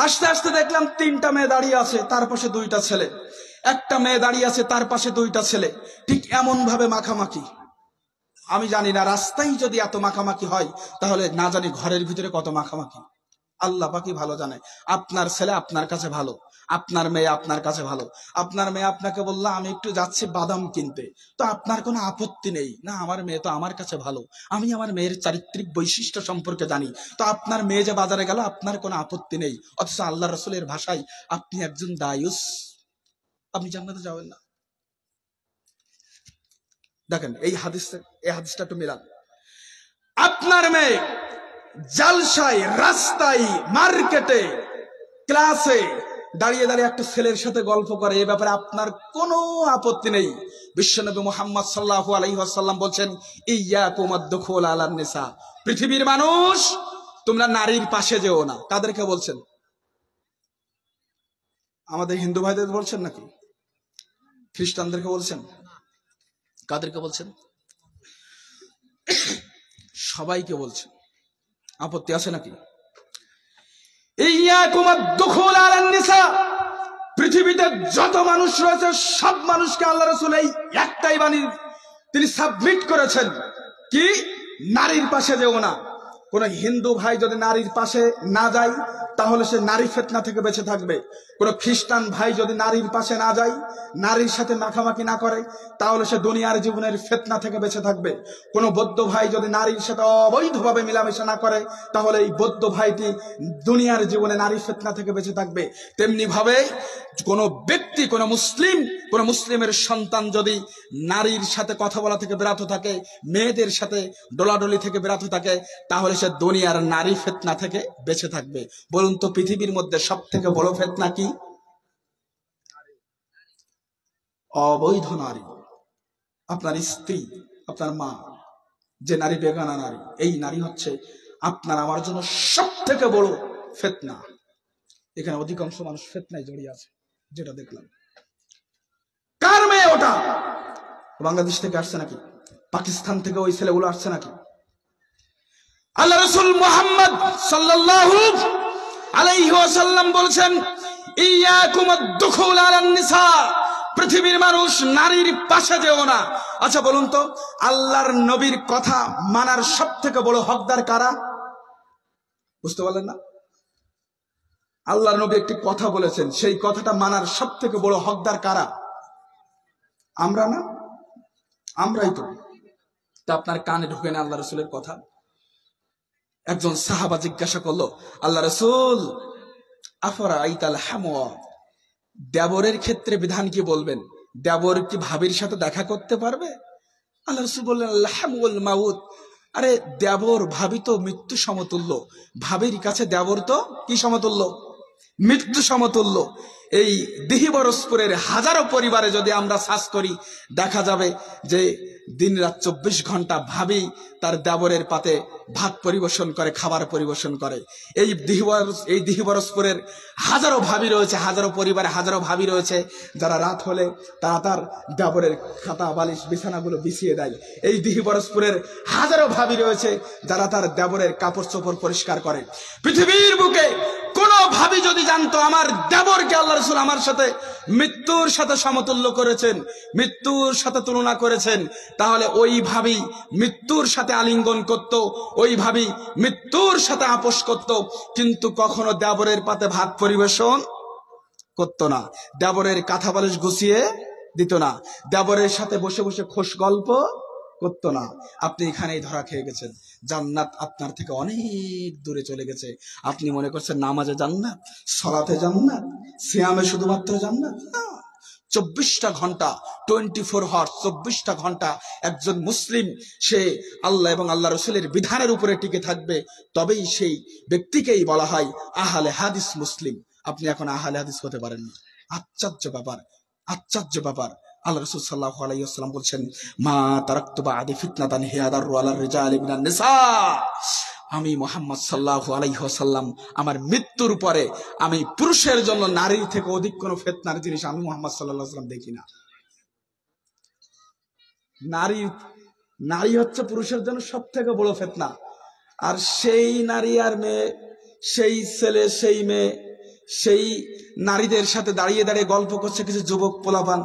আস্তে আস্তে দেখলাম 3টা মেয়ে দাঁড়িয়ে আছে, তার পাশে 2টা ছেলে, একটা মেয়ে দাঁড়িয়ে আছে, তার পাশে 2টা ছেলে, ঠিক এমন ভাবে মাখামাখি। আমি জানি না রাস্তায় যদি এত মাখামাখি হয়, তাহলে না জানি ঘরের ভিতরে কত মাখামাখি। আল্লাহ পাকই ভালো জানে। আপনার ছেলে আপনার কাছে ভালো, আপনার মেয়ে আপনার কাছে ভালো, আপনার মেয়ে আপনাকে বললো আমি একটু যাচ্ছি বাদাম কিনতে, তো আপনার কোনো আপত্তি নেই, না আমার মেয়ে তো আমার কাছে ভালো, আমি আমার মেয়ের চারিত্রিক বৈশিষ্ট্য সম্পর্কে জানি, তো আপনার মেয়ে যে বাজারে গেল আপনার কোনো আপত্তি নেই। অথচ আল্লাহ রসুলের ভাষায় আপনি একজন দায়ুস, আপনি জান্নাতে যাবেন না। দেখেন এই হাদিসটা একটু মিলান। আপনার মেয়ে জালসায়, রাস্তায়, মার্কেটে, ক্লাসে দাঁড়িয়ে দাঁড়িয়ে একটা ছেলের সাথে গল্প করে, এ ব্যাপারে আপনার কোনো আপত্তি নেই। বিশ্বনবী মুহাম্মদ সাল্লাল্লাহু আলাইহি ওয়াসাল্লাম বলছেন, ইয়াকুম আদ-দুখুল আলান নিসা, পৃথিবীর মানুষ তোমরা নারীর পাশে যেও না। কাদেরকে বলছেন? আমাদের হিন্দু ভাইদের বলছেন নাকি খ্রিস্টানদেরকে বলছেন? কাদেরকে বলছেন? সবাইকে বলছেন। আপত্তি আছে নাকি? পৃথিবীতে যত মানুষ রয়েছে সব মানুষকে আল্লাহ রাসূল এই একটাই বাণী তিনি সাবমিট করেছেন, কি? নারীর পাশে যেও না। কোন হিন্দু ভাই যদি নারীর পাশে না যায় তাহলে সে নারী ফিতনা থেকে বেঁচে থাকবে। কোন খ্রিস্টান ভাই যদি নারীর পাশে না যায়, নারীর সাথে মাখামাখি না করে, তাহলে সে দুনিয়ার জীবনের ফিতনা থেকে বেঁচে থাকবে। কোন বৌদ্ধ ভাই যদি নারীর সাথে অবৈধভাবে মেলামেশা না করে, তাহলে এই বৌদ্ধ ভাইটি দুনিয়ার জীবনে নারী ফিতনা থেকে বেঁচে থাকবে। তেমনি ভাবে কোন ব্যক্তি, কোন মুসলিমের সন্তান যদি নারীর সাথে কথা বলা থেকে বিরত থাকে, মেয়েদের সাথে ডলাডলি থেকে বিরত থাকে, তাহলে সে দুনিয়ার নারী ফিতনা থেকে বেঁচে থাকবে। বলুন তো পৃথিবীর মধ্যে সব থেকে বড় ফিতনা কি? অবৈধ নারী। আপনার স্ত্রী, আপনার মা, যে নারী বেগানা নারী, এই নারী হচ্ছে আপনার আমার জন্য সব থেকে বড় ফিতনা। এখানে অধিকাংশ মানুষ ফিতনায় জড়িয়ে আছে, যেটা দেখলাম। কার মেয়ে ওটা? বাংলাদেশ থেকে আসছে নাকি? পাকিস্তান থেকে ওই ছেলেগুলো আসছে নাকি? আল্লাহ রাসূল মুহাম্মদ সাল্লাল্লাহু আলাইহি ওয়াসাল্লাম বলেছেন, ইয়াকুম আদ-দুখুল আলান নিসা, পৃথিবীর মানুষ নারীর পাশে যেও না। আচ্ছা বলুন তো, আল্লাহর নবীর কথা মানার সব থেকে বড় হকদার কারা? বুঝতে পারলেন না? আল্লাহর নবী একটি কথা বলেছেন, সেই কথাটা মানার সব থেকে বড় হকদার কারা? আমরা না? আমরাই তো। তা আপনার কানে ঢুকে না আল্লাহ রাসূলের কথা? একজন সাহাবা জিজ্ঞাসা করলো, আল্লাহ রাসূল, আফরাআইতাল হামওয়া, দেবরের ক্ষেত্রে বিধান কি বলবেন? দেবর কি ভাবির সাথে দেখা করতে পারবে? আল্লাহ রাসূল বললেন, আল হামওয়াল মাউত, আরে দেবর ভাবি তো মৃত্যু সমতুল্য। ভাবির কাছে দেবর তো কি সমতুল্য? মৃত্যু সমতুল্য। এই দিহিবরসপুরের হাজারো পরিবারে যদি আমরা সার্চ করি, দেখা যাবে যে দিন রাত 24 ঘন্টা ভাবি তার দেবরের পাতে ভাত পরিবেশন করে, খাবার পরিবেশন করে। এই দিহিবরসপুরের হাজারো ভাবি রয়েছে, হাজারো পরিবারে হাজারো ভাবি রয়েছে, যারা রাত হলে তারা তার দেবরের খাতা বালিশ বিছানাগুলো বিছিয়ে দেয়। এই দিহিবরসপুরের হাজারো ভাবি রয়েছে যারা তার দেবরের কাপড় চোপড় পরিষ্কার করে। পৃথিবীর বুকে কোন ভাবি যদি জানতো আমার দেবরকে আল্লাহ রাসূল আমার সাথে মৃত্যুর সাথে সমতুল্য করেছেন, মৃত্যুর সাথে তুলনা করেছেন, তাহলে ওই ভাবি মৃত্যুর সাথে আলিঙ্গন করত, ওই ভাবি মৃত্যুর সাথে আপোষ করত, কিন্তু কখনো দেবরের পাতে ভাত পরিবেশন করত না, দেবরের কাঁথা বালিশ গুছিয়ে দিত না, দেবরের সাথে বসে বসে খোশ গল্প করতো না। আপনি এখানেই ধরা খেয়ে গেছেন। জান্নাত আপনার থেকে অনেক দূরে চলে গেছে। আপনি মনে করছেন নামাজে জান্নাত, সালাতে জান্নাত, সিয়ামে শুধুমাত্র জান্নাত? না, 24টা ঘন্টা, 24 আওয়ার্স, 24টা ঘন্টা একজন মুসলিম সে আল্লাহ এবং আল্লাহ রসুলের বিধানের উপরে টিকে থাকবে, তবেই সেই ব্যক্তিকেই বলা হয় আহলে হাদিস মুসলিম। আপনি এখন আহলে হাদিস হতে পারেন না। আশ্চর্য ব্যাপার, আশ্চর্য ব্যাপার। আল্লাহ রাসূল সাল্লাল্লাহু আলাইহি ওয়াসাল্লাম বলছেন, মা তারাকতু বা'দি ফিতনাতান হিয়া দাররু আলার রিজালি মিনান নিসা, আমি মুহাম্মদ সাল্লাল্লাহু আলাইহি ওয়াসাল্লাম আমার মৃত্যুর পরে আমি পুরুষের জন্য নারীর থেকে অধিক কোনো ফিতনার জিনিস আমি মুহাম্মদ সাল্লাল্লাহু আলাইহি ওয়াসাল্লাম দেখি না। নারী হচ্ছে পুরুষের জন্য সব থেকে বড় ফিতনা। আর সেই নারী আর মেয়ে, সেই ছেলে সেই মেয়ে, সেই নারীদের সাথে দাঁড়িয়ে দাঁড়িয়ে গল্প করছে কিছু যুবক পোলাপান।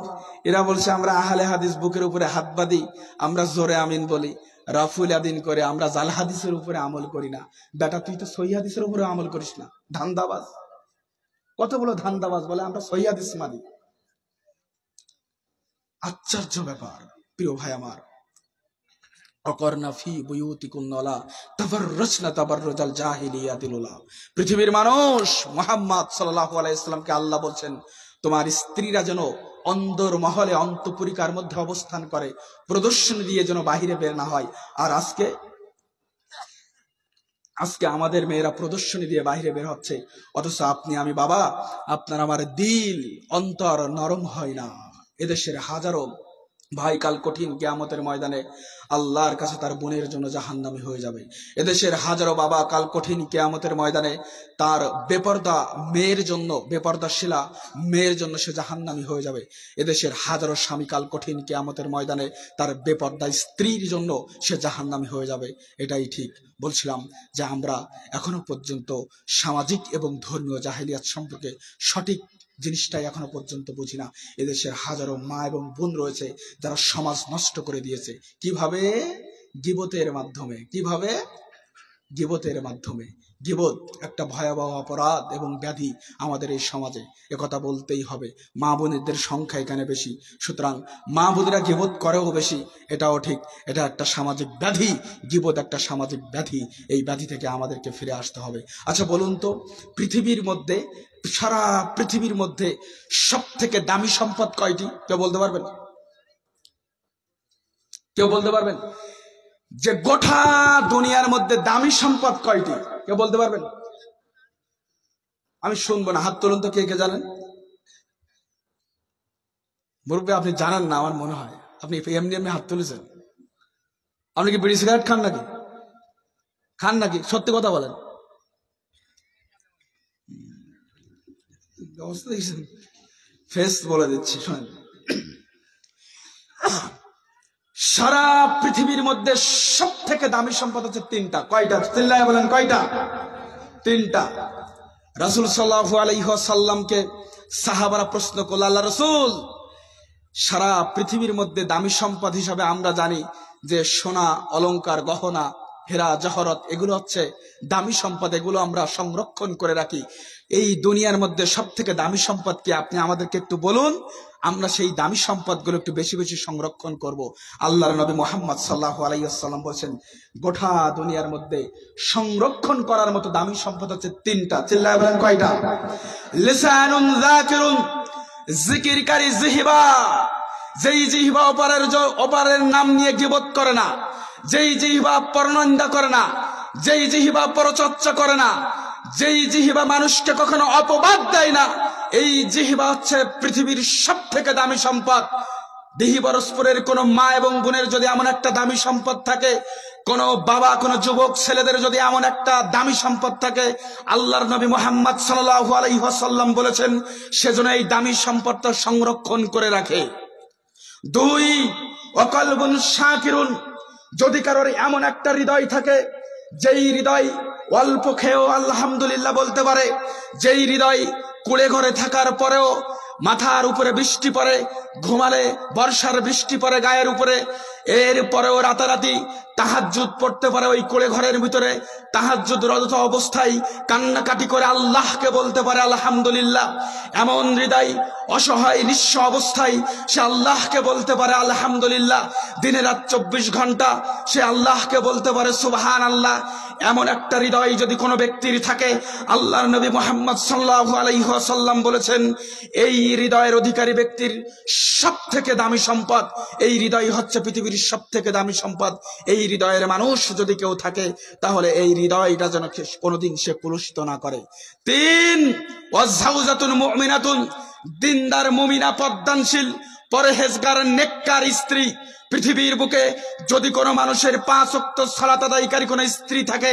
এরা বলছে আমরা আহলে হাদিস, বুকের উপরে হাত বাঁধি, আমরা জোরে আমিন বলি, রাফুল আদিন করে, আমরা জাল হাদিসের উপরে আমল করি না। বেটা তুই তো সহি হাদিসের উপরে আমল করিস না, ধান্দাবাজ। কতগুলো ধান্দাবাজ বলে আমরা সহিহ হাদিস মানি। আশ্চর্য ব্যাপার প্রিয় ভাই আমার। পৃথিবীর মানুষ মুহাম্মদ সাল্লাল্লাহু আলাইহি ওয়াসাল্লামকে আল্লাহ বলছেন তোমার স্ত্রীরা যেন অন্দর মহলে অন্তঃপুরিকার মধ্যে অবস্থান করে, প্রদর্শনী দিয়ে যেন বাহিরে বের না হয়। আর আজকে আমাদের মেয়েরা প্রদর্শনী দিয়ে বাইরে বের হচ্ছে, অথচ আপনি আমি বাবা, আপনার আমার দিল অন্তর নরম হয় না। এদেশের হাজারো ভাই কাল কঠিন কিয়ামতের ময়দানে আল্লাহর কাছে তার বোনের জন্য জাহান্নামী হয়ে যাবে। এদেশের হাজারো বাবা কাল কঠিন কিয়ামতের ময়দানে তার বেপরদা মেয়ের জন্য, বেপরদাশীলা মেয়ের জন্য সে জাহান্নামী হয়ে যাবে। এদেশের হাজারো স্বামী কাল কঠিন কিয়ামতের ময়দানে তার বেপরদা স্ত্রীর জন্য সে জাহান্নামী হয়ে যাবে। এটাই ঠিক। বলছিলাম যে আমরা এখনো পর্যন্ত সামাজিক এবং ধর্মীয় জাহেলিয়াত সম্পর্কে সঠিক জিনিসটাই এখনো পর্যন্ত বুঝি না। এদেশের হাজারো মা এবং বোন রয়েছে যারা সমাজ নষ্ট করে দিয়েছে। কিভাবে? গীবতের মাধ্যমে। কিভাবে? গীবতের মাধ্যমে। গীবত একটা ভয়াবহ অপরাধ এবং ব্যাধি আমাদের এই সমাজে, একথা বলতেই হবে। মা বোনেদের সংখ্যা এখানে বেশি, সুতরাং মা বোনেরা গীবত করেও বেশি, এটাও ঠিক। এটা একটা সামাজিক ব্যাধি, গীবত একটা সামাজিক ব্যাধি। এই ব্যাধি থেকে আমাদেরকে ফিরে আসতে হবে। আচ্ছা বলুন তো, পৃথিবীর মধ্যে, সারা পৃথিবীর মধ্যে সব থেকে দামি সম্পদ কয়টি? কেউ বলতে পারবেন? কেউ বলতে পারবেন যে গোটা দুনিয়ার মধ্যে দামি সম্পদ কয়টি? কেউ বলতে পারবেন? আমি শুনবো না, হাত তুলুন তো কে কে জানেন। মুরব্বী আপনি জানেন না আমার মনে হয়, আপনি এমনি এমনি হাত তুলেছেন। আপনি কি বিড়ি সিগারেট খান নাকি? খান নাকি? সত্যি কথা বলেন। অবস্থা দেখছেন? ফেস বলে দিচ্ছি, শোনেন। সারা পৃথিবীর মধ্যে সব থেকে দামি সম্পদ হচ্ছে তিনটা। কয়টা? চিল্লায় বলেন কয়টা? তিনটা। রাসূল সাল্লাল্লাহু আলাইহি ওয়াসাল্লামকে সাহাবারা প্রশ্ন করল, আল্লাহ রাসূল, সারা পৃথিবীর মধ্যে দামি সম্পদ হিসাবে আমরা জানি যে সোনা, অলংকার, গহনা, হীরা, জহরত, এগুলো হচ্ছে দামি সম্পদ, এগুলো আমরা সংরক্ষণ করে রাখি। এই দুনিয়ার মধ্যে সব থেকে দামি সম্পদ কি? আপনি আমাদেরকে একটু বলুন, আমরা সেই দামি সম্পদগুলো একটু বেশি বেশি সংরক্ষণ করব। আল্লাহর নবী মুহাম্মদ সাল্লাল্লাহু আলাইহি ওয়াসাল্লাম বলেন, গোটা দুনিয়ার মধ্যে সংরক্ষণ করার মতো দামি সম্পদ হচ্ছে তিনটা। চিল্লায় বলেন কয়টা? লিসানুন যাকিরুন, জিকিরকারী জিহবা, যেই জিহবা অপরের নাম নিয়ে গীবত করে না, যেই জিহবা পরনিন্দা করে না, যেই জিহবা পরচর্চা করে না, যেই জিহবা মানুষকে কখনো অপবাদ দেয় না, এই জিহবা হচ্ছে পৃথিবীর সব থেকে দামি সম্পদ। দিহি পরস্পরের কোন মা এবং বোনের যদি এমন একটা দামি সম্পদ থাকে, কোন বাবা, কোন যুবক ছেলেদের যদি এমন একটা দামি সম্পদ থাকে, আল্লাহর নবী মুহাম্মদ সাল্লাল্লাহু আলাইহি ওয়াসাল্লাম বলেছেন সেজন্য এই দামি সম্পদটা সংরক্ষণ করে রাখে। দুই, ওয়াকলবুন শাকিরুন, যদি কারোর এমন একটা হৃদয় থাকে যেই হৃদয় অল্প খেয়েও আলহামদুলিল্লাহ বলতে পারে, যেই হৃদয় কুড়ে ঘরে থাকার পরেও মাথার উপরে বৃষ্টি পড়ে, ঘুমালে বর্ষার বৃষ্টি পড়ে গায়ের উপরে, এর পরেও রাতারাতি তাহাজ্জুদ পড়তে পারে ওই কুড়ে ঘরের ভিতরে, তাহাজ্জুদরত অবস্থায় কান্নাকাটি করে আল্লাহকে বলতে পারে আলহামদুলিল্লাহ, এমন হৃদয় অসহায় নিঃস্ব অবস্থায় সে আল্লাহকে বলতে পারে আলহামদুলিল্লাহ, দিনে রাত 24 ঘন্টা সে আল্লাহকে বলতে পারে সুবহানাল্লাহ, এমন একটা হৃদয় যদি কোনো ব্যক্তির থাকে, আল্লাহর নবী মুহাম্মদ সাল্লাল্লাহু আলাইহি ওয়াসাল্লাম বলেছেন এই হৃদয়ের অধিকারী ব্যক্তির সব থেকে দামি সম্পদ, এই হৃদয় হচ্ছে পৃথিবীর সব থেকে দামি সম্পদ। এই হৃদয়ের মানুষ যদি কেউ থাকে তাহলে এই হৃদয়টা যেন কোনোদিন সে কলুষিত না করে। তিন, ওয়াজাউজাতুন মুমিনাতুন, দিনদার মুমিনা পদ্মানশীল পরহেজগার নেককার স্ত্রী। পৃথিবীর বুকে যদি কোনো মানুষের 5 ওয়াক্ত সালাত আদায়কারী কোনো স্ত্রী থাকে,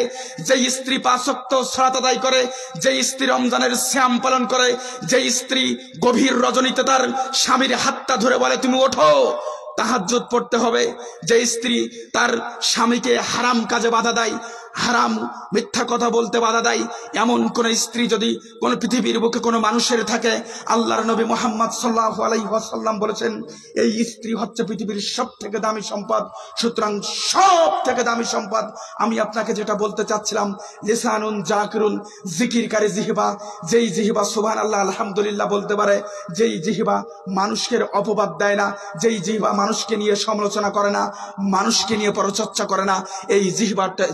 যেই স্ত্রী 5 ওয়াক্ত সালাত আদায় করে, যেই স্ত্রী রমজানের সিয়াম পালন করে, যেই স্ত্রী গভীর রজনীতে তার স্বামীর হাতটা ধরে বলে তুমি ওঠো তাহাজ্জুদ পড়তে হবে, যে স্ত্রী তার স্বামীকে হারাম কাজে বাধা দেয়, হারাম মিথ্যা কথা বলতে বাধা দেয় এমন কোন স্ত্রী যদি কোন পৃথিবীর বুকে কোনো মানুষের থাকে, আল্লাহর নবী মুহাম্মদ সাল্লাল্লাহু আলাইহি ওয়াসাল্লাম বলেছেন এই স্ত্রী হচ্ছে পৃথিবীর সবথেকে দামি সম্পদ। সুতরাং সবথেকে দামি সম্পদ আমি আপনাকে যেটা বলতে চাচ্ছিলাম, লিসানুন জাকিরুন, জিকিরকারী জিহবা, যেই জিহবা সুবহানাল্লাহ আলহামদুলিল্লাহ বলতে পারে, যেই জিহবা মানুষকে অপবাদ দেয় না, যেই জিহবা মানুষকে নিয়ে সমালোচনা করে না, মানুষকে নিয়ে পরচর্চা করে না, এই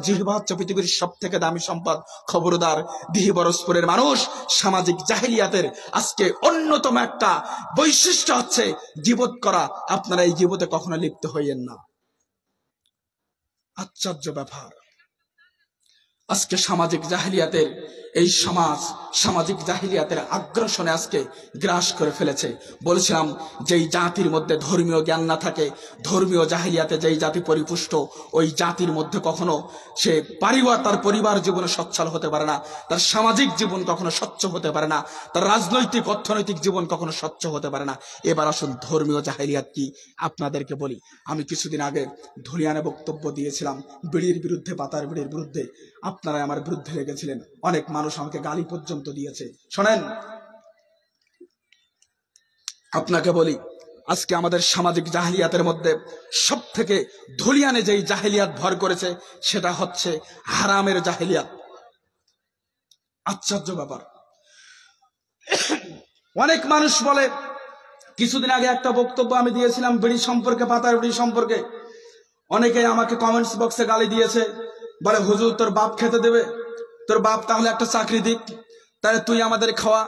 জিহবা হচ্ছে পৃথিবীর সবথেকে দামি সম্পদ। খবরদার দিহিবরসপুরের মানুষ, সামাজিক জাহেলিয়াতের আজকে অন্যতম একটা বৈশিষ্ট্য হচ্ছে গীবত করা। আপনারা এই গীবতে কখনো লিপ্ত হইয়েন না। আশ্চর্য ব্যাপার, আজকে সামাজিক জাহেলিয়াতের এই সমাজ সামাজিক জাহেলিয়াতের আগ্রাসনে আজকে গ্রাস করে ফেলেছে। বলেছিলাম যেই জাতির মধ্যে ধর্মীয় জ্ঞান না থাকে, ধর্মীয় জাহেলিয়াতে যেই জাতি পরিপুষ্ট, ওই জাতির মধ্যে কখনো সে তার পরিবার জীবনে সচ্ছল হতে পারে না, তার সামাজিক জীবন কখনো স্বচ্ছ হতে পারে না, তার রাজনৈতিক অর্থনৈতিক জীবন কখনো স্বচ্ছ হতে পারে না। এবার আসুন ধর্মীয় জাহেলিয়াত কি আপনাদেরকে বলি। আমি কিছুদিন আগে ধুলিয়ানে বক্তব্য দিয়েছিলাম বিড়ির বিরুদ্ধে, পাতার বিড়ির বিরুদ্ধে। আপনারা আমার বিরুদ্ধে লেগেছিলেন, অনেক মানুষ আমাকে গালি পর্যন্ত দিয়েছে। শোনেন, আপনাকে বলি, আজকে আমাদের সামাজিক জাহেলিয়াতের মধ্যে সব থেকে ধুলিয়ানে যেই জাহেলিয়াত ভর করেছে সেটা হচ্ছে হারামের জাহেলিয়াত। আশ্চর্য ব্যাপার, অনেক মানুষ বলে, কিছুদিন আগে একটা বক্তব্য আমি দিয়েছিলাম বিড়ি সম্পর্কে, পাতার বিড়ি সম্পর্কে। অনেকে আমাকে কমেন্টস বক্সে গালি দিয়েছে, বলে হুজুর তোর বাপ খেতে দেবে, তোর বাপ তাহলে একটা চাকরি দিক, তাহলে তুই আমাদের খাওয়া।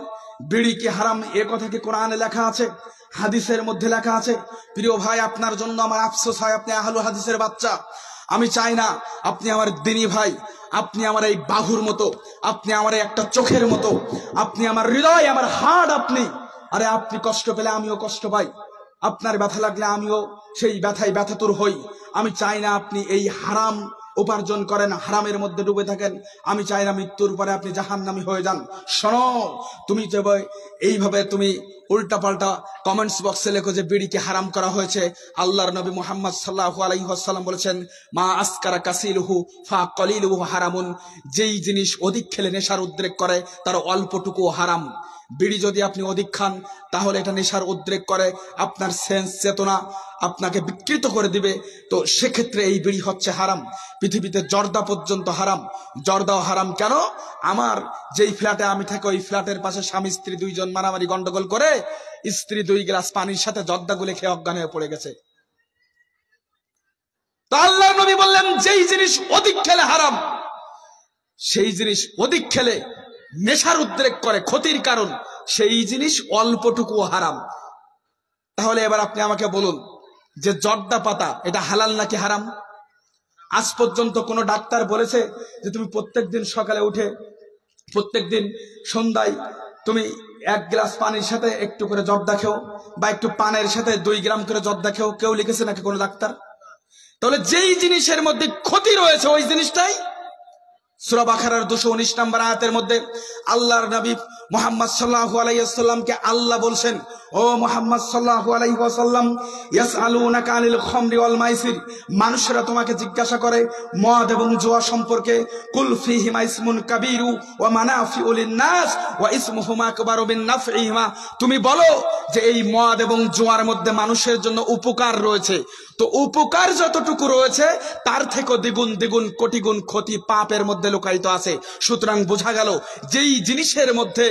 বিড়ি কি হারাম এ কথা কি কোরআনে লেখা আছে, হাদিসের মধ্যে লেখা আছে? প্রিয় ভাই, আপনার জন্য আমার আফসোস হয়, আপনি আহলুল হাদিসের বাচ্চা। আমি চাই না আপনি আমার দিনী ভাই, আপনি আমার এই বাহুর মতো, আপনি আমার একটা চোখের মতো, আপনি আমার হৃদয়, আমার হার্ট। আপনি কষ্ট পেলে আমিও কষ্ট পাই, আপনার ব্যথা লাগলে আমিও সেই ব্যথায় ব্যথাতুর হই। আমি চাই না আপনি এই হারাম উপার্জন করেন, হারামের মধ্যে ডুবে থাকেন। আমি চাই না মৃত্যুর পরে আপনি জাহান্নামী হয়ে যান। শোনো, তুমি যে এইভাবে তুমি উল্টা পাল্টা কমেন্টস বক্সে লেখো যে বিড়িকে হারাম করা হয়েছে, আল্লাহর নবী মুহাম্মদ সাল্লাল্লাহু আলাইহি ওয়াসাল্লাম বলেছেন মা আসকারা কাসিলুহু ফা কলিলুহু হারামুন, যেই জিনিস অধিক খেলে নেশার উদ্রেক করে তার অল্পটুকু হারাম। বিড়ি যদি আপনি অধিক খান তাহলে এটা নেশার উদ্রেক করে, আপনার সেন্স চেতনা আপনাকে বিকৃত করে দিবে। তো সেক্ষেত্রে এই বিড়ি হচ্ছে হারাম। পৃথিবীতে জর্দা পর্যন্ত হারাম। জর্দাও হারাম কেন? আমার যেই ফ্ল্যাটে আমি থাকি, ওই ফ্ল্যাটের পাশে স্বামী স্ত্রী দুইজন মারামারি গন্ডগোল করে স্ত্রী 2 গ্লাস পানির সাথে জর্দা গুলে খেয়ে অজ্ঞান হয়ে পড়ে গেছে। তো আল্লাহর নবী বললেন যেই জিনিস অধিক খেলে হারাম, সেই জিনিস অধিক খেলে নেশার উদ্রেক করে, ক্ষতির কারণ, সেই জিনিস অল্পটুকু হারাম। তাহলে এবার আপনি আমাকে বলুন যে জর্দা পাতা এটা হালাল নাকি হারাম? আজ পর্যন্ত কোনো ডাক্তার বলেছে যে তুমি প্রত্যেকদিন সকালে উঠে প্রত্যেকদিন সন্ধ্যায় তুমি 1 গ্লাস পানির সাথে একটু করে জর্দা খেও, বা একটু পানের সাথে 2 গ্রাম করে জর্দা খেও? কেউ লিখেছে নাকি কোনো ডাক্তার? তাহলে যেই জিনিসের মধ্যে ক্ষতি রয়েছে ওই জিনিসটাই। সূরা বাকারার 219 নম্বর আয়াতের মধ্যে আল্লাহর নবী মুহাম্মদ সাল্লাল্লাহু আলাইহি ওয়াসাল্লামকে আল্লাহ বলছেন, ও মুহাম্মদ সাল্লাল্লাহু আলাইহি ওয়াসাল্লাম, ইয়াসআলুনাকা আনিল খামরি ওয়াল মাইসির, মানুষেরা তোমাকে জিজ্ঞাসা করে মদ এবং জুয়া সম্পর্কে। কুল ফীহিমা ইসমুন কাবীরু ওয়া মানাফিউ লিন-নাস ওয়া ইসমুহুমা আকবারু মিন নাফইহিমা, তুমি বলো যে এই মদ এবং জুয়ার মধ্যে মানুষের জন্য উপকার রয়েছে, তো উপকার যতটুকু রয়েছে তার থেকে দ্বিগুণ দ্বিগুণ কোটি গুণ ক্ষতি পাপের মধ্যে লুকায়িত আছে। সুতরাং বোঝা গেল যেই জিনিসের মধ্যে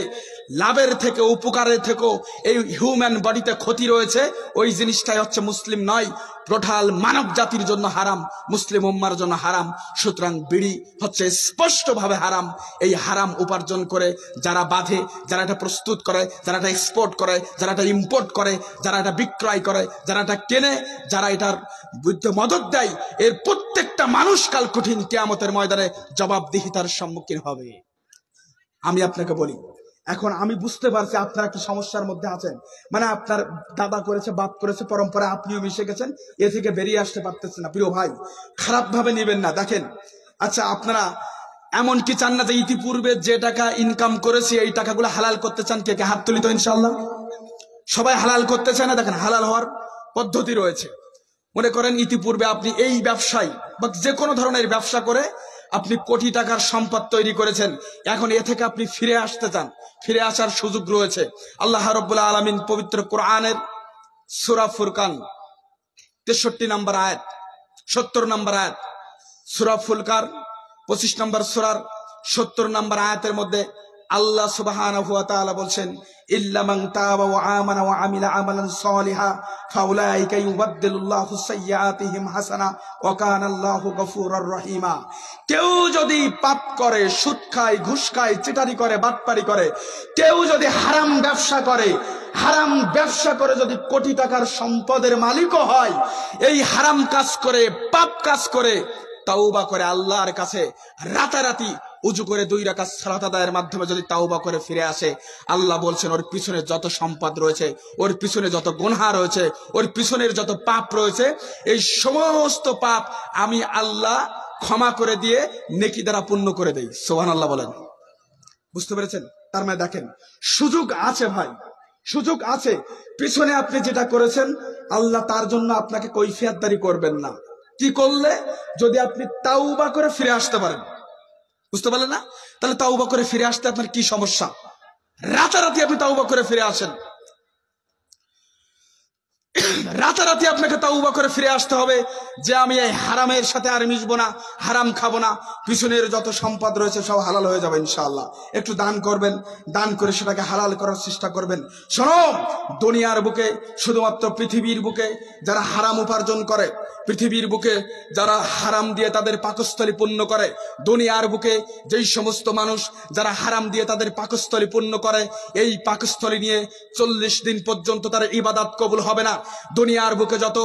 লাভের থেকে উপকারের থেকে এই হিউম্যান বডিতে ক্ষতি রয়েছে ওই জিনিসটাই হচ্ছে মুসলিম নয়, টোটাল মানব জাতির জন্য হারাম, মুসলিম উম্মার জন্য হারাম। সুতরাং বিড়ি হচ্ছে স্পষ্টভাবে হারাম। এই হারাম উপার্জন করে যারা বাঁধে, যারা এটা প্রস্তুত করে, যারা এটা এক্সপোর্ট করে, যারা এটা ইম্পোর্ট করে, যারা এটা বিক্রয় করে, যারা এটা কেনে, যারা এটার বিরুদ্ধে মদত দেয়, এর প্রত্যেকটা মানুষ কাল কঠিন কিয়ামতের ময়দানে জবাবদিহিতার সম্মুখীন হবে। আমি আপনাকে বলি, এখন আমি বুঝতে পারছি আপনারা কি সমস্যার মধ্যে আছেন, মানে আপনার দাদা করেছে, বাপ করেছে, পরম্পরা আপনিও মিশে গেছেন, এ থেকে বেরিয়ে আসতে পারতেছেন না। প্রিয় ভাই, খারাপ ভাবে নেবেন না। দেখেন, আচ্ছা আপনারা এমন কি চান না যে ইতিপূর্বে যে টাকা ইনকাম করেছি এই টাকাগুলো হালাল করতে চান? কে কে হাত তুলি তো ইনশাআল্লাহ। সবাই হালাল করতে চায় না? দেখেন, হালাল হওয়ার পদ্ধতি রয়েছে। মনে করেন ইতিপূর্বে আপনি এই ব্যবসায় বা যে কোনো ধরনের ব্যবসা করে আপনি কোটি টাকার সম্পদ তৈরি করেছেন, এখন এ থেকে আপনি ফিরে আসতে চান, ফিরে আসার সুযোগ রয়েছে। আল্লাহ রাব্বুল আলামিন পবিত্র কোরআনের সূরা ফুরকান 63 নম্বর আয়াত, 70 নম্বর আয়াত, সূরা ফুরকান 25 নম্বর সূরার 70 নম্বর আয়াতের মধ্যে আল্লাহ সুবহানাহু ওয়া তাআলা বলছেন, ইল্লা মান তাবা ওয়া আমানা ওয়া আমিলা আমালান সালিহা ফাউলাইকা ইউবাদদিলুল্লাহু সাইয়্যাতিহিম হাসানা ওয়া কানা আল্লাহু গফুরুর রহিমা। কেউ যদি পাপ করে, সুদ খায়, ঘুষ খায়, চিটারি করে, বাটপারি করে, কেউ যদি হারাম ব্যবসা করে যদি কোটি টাকার সম্পদের মালিকও হয়, এই হারাম কাজ করে, পাপ কাজ করে, তাওবা করে আল্লাহর কাছে রাতারাতি উজু করে 2 রাকাত সালাত আদায়ের মাধ্যমে যদি তাওবা করে ফিরে আসে, আল্লাহ বলছেন ওর পিছনে যত সম্পদ রয়েছে, ওর পিছনে যত গুনাহ রয়েছে, ওর পিছনের যত পাপ রয়েছে, এই সমস্ত পাপ আমি আল্লাহ ক্ষমা করে দিয়ে নেকি দ্বারা পূর্ণ করে দেই। সুবহানাল্লাহ বলেন। বুঝতে পেরেছেন? তার মানে দেখেন, সুযোগ আছে ভাই, সুযোগ আছে। পিছনে আপনি যেটা করেছেন আল্লাহ তার জন্য আপনাকে কৈফিয়তদারি করবেন না। কি করলে? যদি আপনি তাওবা করে ফিরে আসতে পারেন। বুঝতে পারলেন না? তাহলে তাওবা করে ফিরে আসতে আপনার কি সমস্যা? রাতারাতি আপনি তাওবা করে ফিরে আসেন, রাতারাতি আপনাকে তাওবা করে ফিরে আসতে হবে যে আমি এই হারামের সাথে আর মিশবো না, হারাম খাবো না, পিছনের যত সম্পদ রয়েছে সব হালাল হয়ে যাবে ইনশাআল্লাহ। একটু দান করবেন, দান করে সেটাকে হালাল করার চেষ্টা করবেন। শোনো, দুনিয়ার বুকে, শুধুমাত্র পৃথিবীর বুকে যারা হারাম উপার্জন করে, পৃথিবীর বুকে যারা হারাম দিয়ে তাদের পাকস্থলী পূর্ণ করে, দুনিয়ার বুকে যেই সমস্ত মানুষ যারা হারাম দিয়ে তাদের পাকস্থলী পূর্ণ করে, এই পাকস্থলী নিয়ে 40 দিন পর্যন্ত তার ইবাদত কবুল হবে না। দুনিয়ার বুকে যত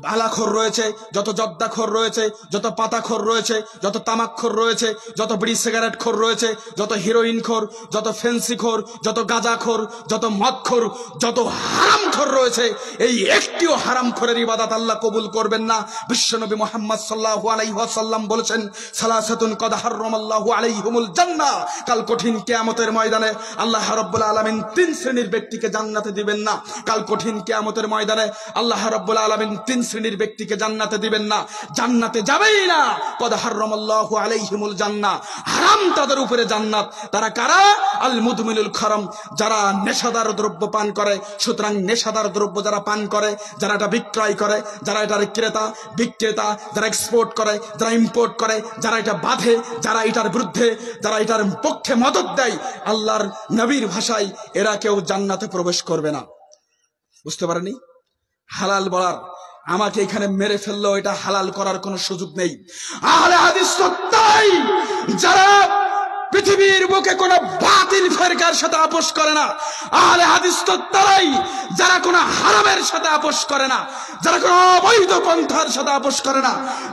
বালাখোর রয়েছে, যত জর্দাখোর রয়েছে, যত পাতাখোর রয়েছে, যত তামাকখোর রয়েছে, যত বিড়ি সিগারেট খোর রয়েছে, যত হিরোইন খোর, যত ফেন্সি খোর, যত গাঁজাখোর, যত মদখোর, যত হারামখোর রয়েছে, এই একটিও হারামখোরের ইবাদত আল্লাহ কবুল করবেন না। বিশ্বনবী মুহাম্মদ সাল্লাল্লাহু আলাইহি ওয়াসাল্লাম বলেছেন, সালাসাতুন কদ হারামাল্লাহু আলাইহিমুল জান্নাহ। কাল কঠিন কিয়ামতের ময়দানে আল্লাহ রাব্বুল আলামিন 3 শ্রেণীর ব্যক্তিকে জান্নাতে দিবেন না। কাল কঠিন কিয়ামতের ময়দানে আল্লাহ রাব্বুল আলামিন 3 শ্রেণীর ব্যক্তিকে জান্নাতে দিবেন না, জান্নাতে যাবেই না। কদ হারামাল্লাহু আলাইহিমুল জান্নাহ, হারাম তাদের উপরে জান্নাত। তারা কারা? আল মুদমিনুল খারাম, যারা নেশাদার দ্রব্য পান করে। সুতরাং নেশাদার দ্রব্য যারা পান করে, যারা এটা বিক্রয় করে, যারা এটার ক্রেতা বিক্রেতা, যারা এক্সপোর্ট করে, যারা ইম্পোর্ট করে, যারা এটা বাঁধে, যারা এটার বিরুদ্ধে, যারা এটার পক্ষে মদদ দেয়, আল্লাহর নবীর ভাষায় এরা কেউ জান্নাতে প্রবেশ করবে না। বুঝতে পারেনি? হালাল বলার, আমাকে এখানে মেরে ফেললো, এটা হালাল করার কোনো সুযোগ নেই। আহলে হাদিস তো তাই, যারা পৃথিবীর বুকে কোন বাতিল ফেরকার সাথে আপোষ করে না। আহলে হাদিস তো তারাই যারা কোন হারামের সাথে আপোষ করে না, যারা কোন অবৈধ পন্থার সাথে আপোষ করে না,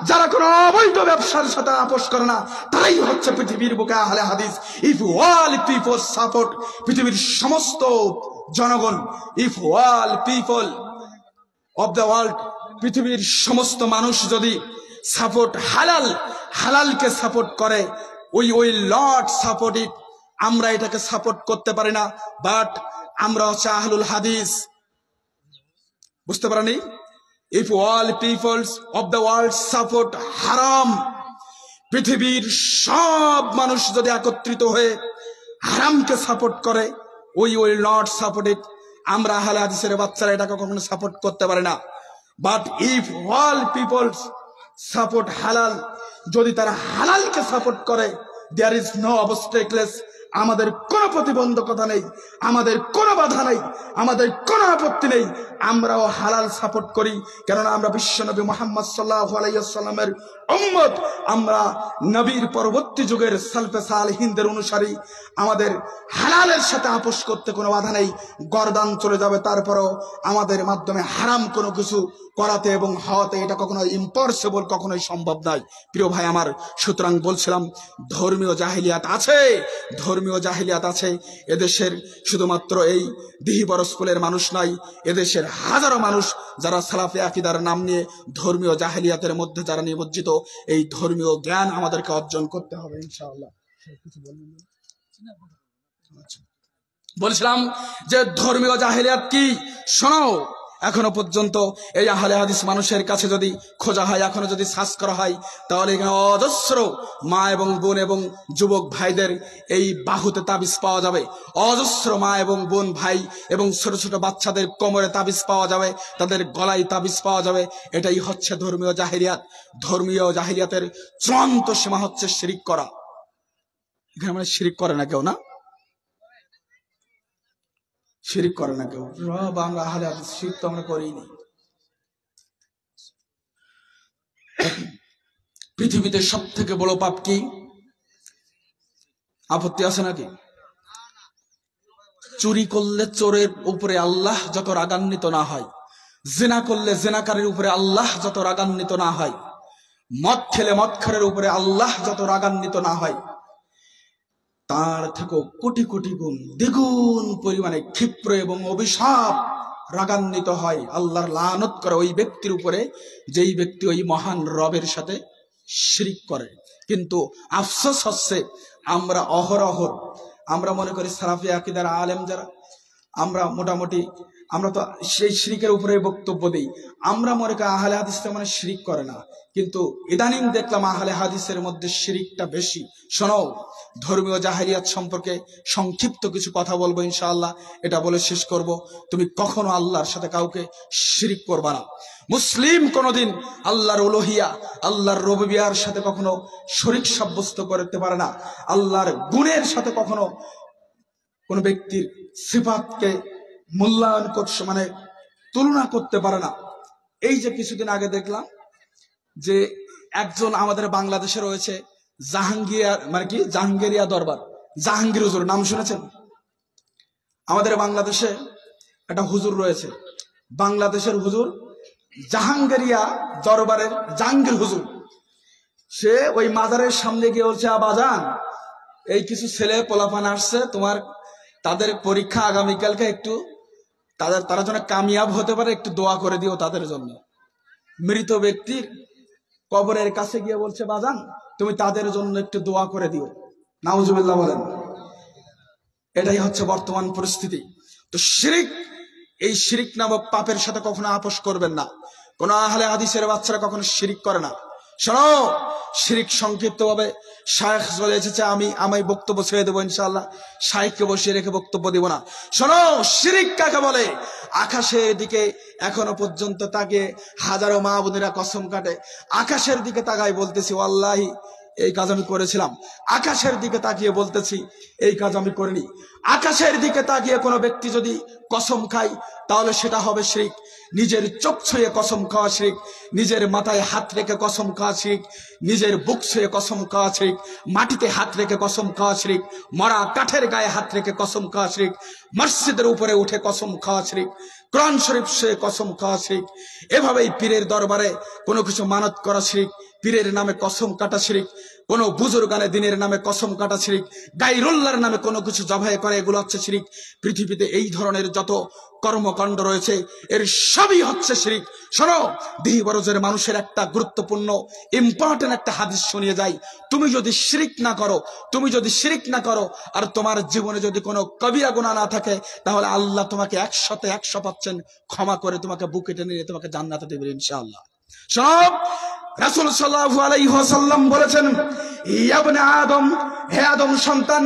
যারা কোন অবৈধ ব্যবসার সাথে আপোষ করে না, তারাই হচ্ছে পৃথিবীর বুকে আহলে হাদিস। ইফ অল পিপল সাপোর্ট, পৃথিবীর সমস্ত জনগণ, if all people of the world, পৃথিবীর সমস্ত মানুষ যদি সাপোর্ট হালালকে সাপোর্ট করে, we will not support it. আমরা এটাকে সাপোর্ট করতে পারি না, বাট আমরা হচ্ছে আহলুল হাদিস। বুঝতে পারেনি? if all peoples of the world support হারাম, পৃথিবীর সব মানুষ যদি একত্রিত হয়ে হারামকে সাপোর্ট করে, we will not support it. আমরা আহলে হাদিসের বাচ্চারা এটাকে কখনো সাপোর্ট করতে পারে না। But if all peoples support হালাল, যদি তারা হালালকে সাপোর্ট করে, there is no obstacles, আমাদের কোনো প্রতিবন্ধকতা নেই, আমাদের কোনো বাধা নেই, আমাদের কোনো আপত্তি নেই। আমরাও হালাল সাপোর্ট করি, কেননা আমরা বিশ্বনবী মুহাম্মদ সাল্লাল্লাহু আলাইহি ওয়াসাল্লামের উম্মত, আমরা নবীর পরবর্তী যুগের সালফে সালেহিনদের অনুসারী। আমাদের হালালের সাথে আপোষ করতে কোনো বাধা নেই, গর্দান চলে যাবে, তারপরও আমাদের মাধ্যমে হারাম কোনো কিছু করাতে এবং হওয়াতে এটা কখনো ইম্পসিবল, কখনোই সম্ভব নয়। প্রিয় ভাই আমার, সুতরাং বলছিলাম ধর্মীয় জাহিলিয়াত আছে, ধর্মীয় জাহিলিয়াত আছে। এদেশের শুধুমাত্র এই দিহিবরস্কুলের মানুষ নয়, এদেশের হাজারো মানুষ যারা সালাফে আকীদার নাম নিয়ে ধর্মীয় জাহিলিয়াতের মধ্যে যারা নিমজ্জিত, এই ধর্মীয় জ্ঞান আমাদেরকে অর্জন করতে হবে ইনশাআল্লাহ। বলছিলাম যে ধর্মীয় জাহিলিয়াত কি? শোনো, এখনো পর্যন্ত এই আহলে হাদিস মানুষের কাছে যদি খোঁজা হয়, এখনো যদি সার্চ করা হয়, তাহলে এখানে অজস্র মা এবং বোন এবং যুবক ভাইদের এই বাহুতে তাবিজ পাওয়া যাবে, অজস্র মা এবং বোন ভাই এবং ছোট ছোট বাচ্চাদের কোমরে তাবিজ পাওয়া যাবে, তাদের গলায় তাবিজ পাওয়া যাবে। এটাই হচ্ছে ধর্মীয় জাহিলিয়াত। ধর্মীয় জাহিলিয়াতের চূড়ান্ত সীমা হচ্ছে শিরিক করা। এখানে মানে শিরিক করে না কেউ, না শিরিক করে না কেউ। আমরা আহলে হাদিস শিরিক তো আমরা করিনি। পৃথিবীতে সব থেকে বড় পাপ কি? আপত্তি আছে নাকি? চুরি করলে চোরের উপরে আল্লাহ যত রাগান্বিত না হয়, জিনা করলে জিনাকারীর উপরে আল্লাহ যত রাগান্বিত না হয়, মদ খেলে মদখোরের উপরে আল্লাহ যত রাগান্বিত না হয়, তার থেকেও কোটি কোটি গুণ দ্বিগুণ পরিমাণে ক্ষিপ্র এবং অভিশাপ রাগান্বিত হয়, আল্লাহর লানত করে ওই ব্যক্তির উপরে, যেই ব্যক্তি ওই মহান রবের সাথে শিরিক করে। কিন্তু আফসোস হচ্ছে আমরা অহরহ আমরা মনে করি সালাফি আকীদার আলেম যারা, আমরা মোটামুটি আমরা তো সেই শিরিকের উপরে বক্তব্য দিই। আমরা মনে করি আহলে হাদিসটা মানে শিরিক করে না, কিন্তু ইদানিং দেখলাম আহলে হাদিসের মধ্যে শিরিকটা বেশি। শোনো, ধর্মীয় জাহিলিয়াত সম্পর্কে সংক্ষিপ্ত কিছু কথা বলবো ইনশাআল্লাহ, এটা বলে শেষ করব। তুমি কখনো আল্লাহর সাথে কাউকে শিরিক করবা না। মুসলিম কোনোদিন আল্লাহর উলুহিয়া, আল্লাহর রুবুবিয়ার সাথে কখনো শরীক সাব্যস্ত করতে পারে না। আল্লাহর গুণের সাথে কখনো কোন ব্যক্তির সিফাতকে মূল্যায়ন করছে মানে তুলনা করতে পারে না। এই যে কিছুদিন আগে দেখলাম যে একজন আমাদের বাংলাদেশে রয়েছে জাহাঙ্গীর, মানে কি জাহাঙ্গীরিয়া দরবার, জাহাঙ্গীর হুজুর নাম শুনেছেন? আমাদের বাংলাদেশে একটা হুজুর রয়েছে, বাংলাদেশের হুজুর জাহাঙ্গীরিয়া দরবারের জাহাঙ্গীর হুজুর। সে ওই মাজারের সামনে গিয়ে বলছে, আবাজান এই কিছু ছেলে পোলাপান আসছে, তোমার তাদের পরীক্ষা আগামীকালকে, একটু তারা যেন কামিয়াব হতে পারে, একটু দোয়া করে দিও তাদের জন্য। মৃত ব্যক্তির কবরের কাছে গিয়ে বলছে, বাজান তুমি তাদের জন্য একটু দোয়া করে দিও। নাউজুবিল্লাহ বলেন। এটাই হচ্ছে বর্তমান পরিস্থিতি। তো শিরিক, এই শিরিক নামক পাপের সাথে কখনো আপোষ করবেন না। কোন আহলে হাদিসের বাচ্চারা কখনো শিরিক করে না। শোনো, শিরিক সংক্ষিপ্ত ভাবে শায়েখ চলে এসেছে, আমি বক্তব্য ছেড়ে দেবো ইনশাআল্লাহ, শায়েখকে বসিয়ে রেখে বক্তব্য দিব না। শোনো, শিরিক কাকে বলে? আকাশের দিকে এখনো পর্যন্ত তাকিয়ে হাজারো মা বোনেরা কসম কাটে, আকাশের দিকে তাকাই বলতেছি ওয়াল্লাহি এই কাজ আমি করেছিলাম, আকাশের দিকে তাকিয়ে বলতেছি এই কাজ আমি করিনি। আকাশের দিকে তাকিয়ে কোনো ব্যক্তি যদি কসম খায় তাহলে সেটা হবে শিরিক। নিজের চোখ ছুঁয়ে কসম খাওয়া শিরিক, নিজের মাথায় হাত রেখে কসম খাওয়া শিরিক, নিজের বুক ছুঁয়ে কসম খাওয়া শিরিক, মাটিতে হাত রেখে কসম খাওয়া শিরিক, মরা কাঠের গায়ে হাত রেখে কসম খাওয়া শিরিক, মসজিদের উপরে উঠে কসম খাওয়া শিরিক, কোরআন শরীফ ছুঁয়ে কসম খাওয়া শিরিক, এভাবেই পীরের দরবারে কোনো কিছু মানত করা শিরিক, পীরের নামে কসম কাটা শিরিক, কোন বুজুর্গানে দিনের নামে কসম কাটা শিরিক, গায়রুল্লাহর নামে কোনো কিছু জবাই করে, এগুলো হচ্ছে শিরিক। পৃথিবীতে এই ধরনের যত কর্মকাণ্ড রয়েছে এর সবই হচ্ছে শিরিক। শোনো, দিহিবরজের মানুষের একটা গুরুত্বপূর্ণ ইম্পর্টেন্ট একটা হাদিস শুনিয়ে যাই। তুমি যদি শিরিক না করো আর তোমার জীবনে যদি কোনো কবিরা গুনাহ না থাকে, তাহলে আল্লাহ তোমাকে 100% ক্ষমা করে তোমাকে বুকে টেনে নিয়ে তোমাকে জান্নাতে দেবে ইনশাআল্লাহ। সব রাসূল সাল্লাল্লাহু আলাইহি ওয়াসাল্লাম বলেছেন, ইয়া ইবনে আদম, হে আদম সন্তান,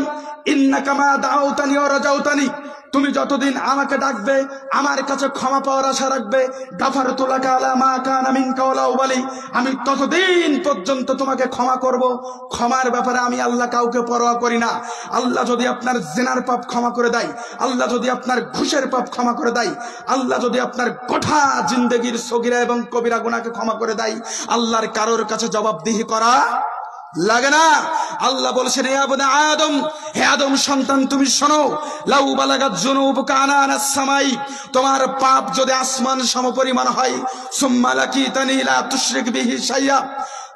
ইন্নাকা মা দাউতানি ওয়া রাজাউতানি, তুমি যতদিন আমাকে ডাকবে, আমার কাছে ক্ষমা পাওয়ার আশা রাখবে, গাফারতু লাকা আলা মা কানা মিনকা ওয়া লা উবালি, আমি ততদিন পর্যন্ত তোমাকে ক্ষমা করব। ক্ষমার ব্যাপারে আমি আল্লাহ কাউকে পরোয়া করি না। আল্লাহ যদি আপনার জিনার পাপ ক্ষমা করে দেয়, আল্লাহ যদি আপনার ঘুষের পাপ ক্ষমা করে দেয়, আল্লাহ যদি আপনার গোটা জিন্দেগির সগীরা এবং কবিরা গুনাহকে ক্ষমা করে দেয়, আল্লাহর কারোর কাছে জবাবদিহি করা লাগে না। আল্লাহ বলেছেন, হে ইবনে আদম, হে আদম সন্তান, তুমি শোনো, লাউ বালাগাত যুনুবুকা আনানাস সামাই, তোমার পাপ যদি আসমান সমপরিমাণ হয়, সুম্মা লাকিতানি লা তুশরিক বিহি শাইয়া,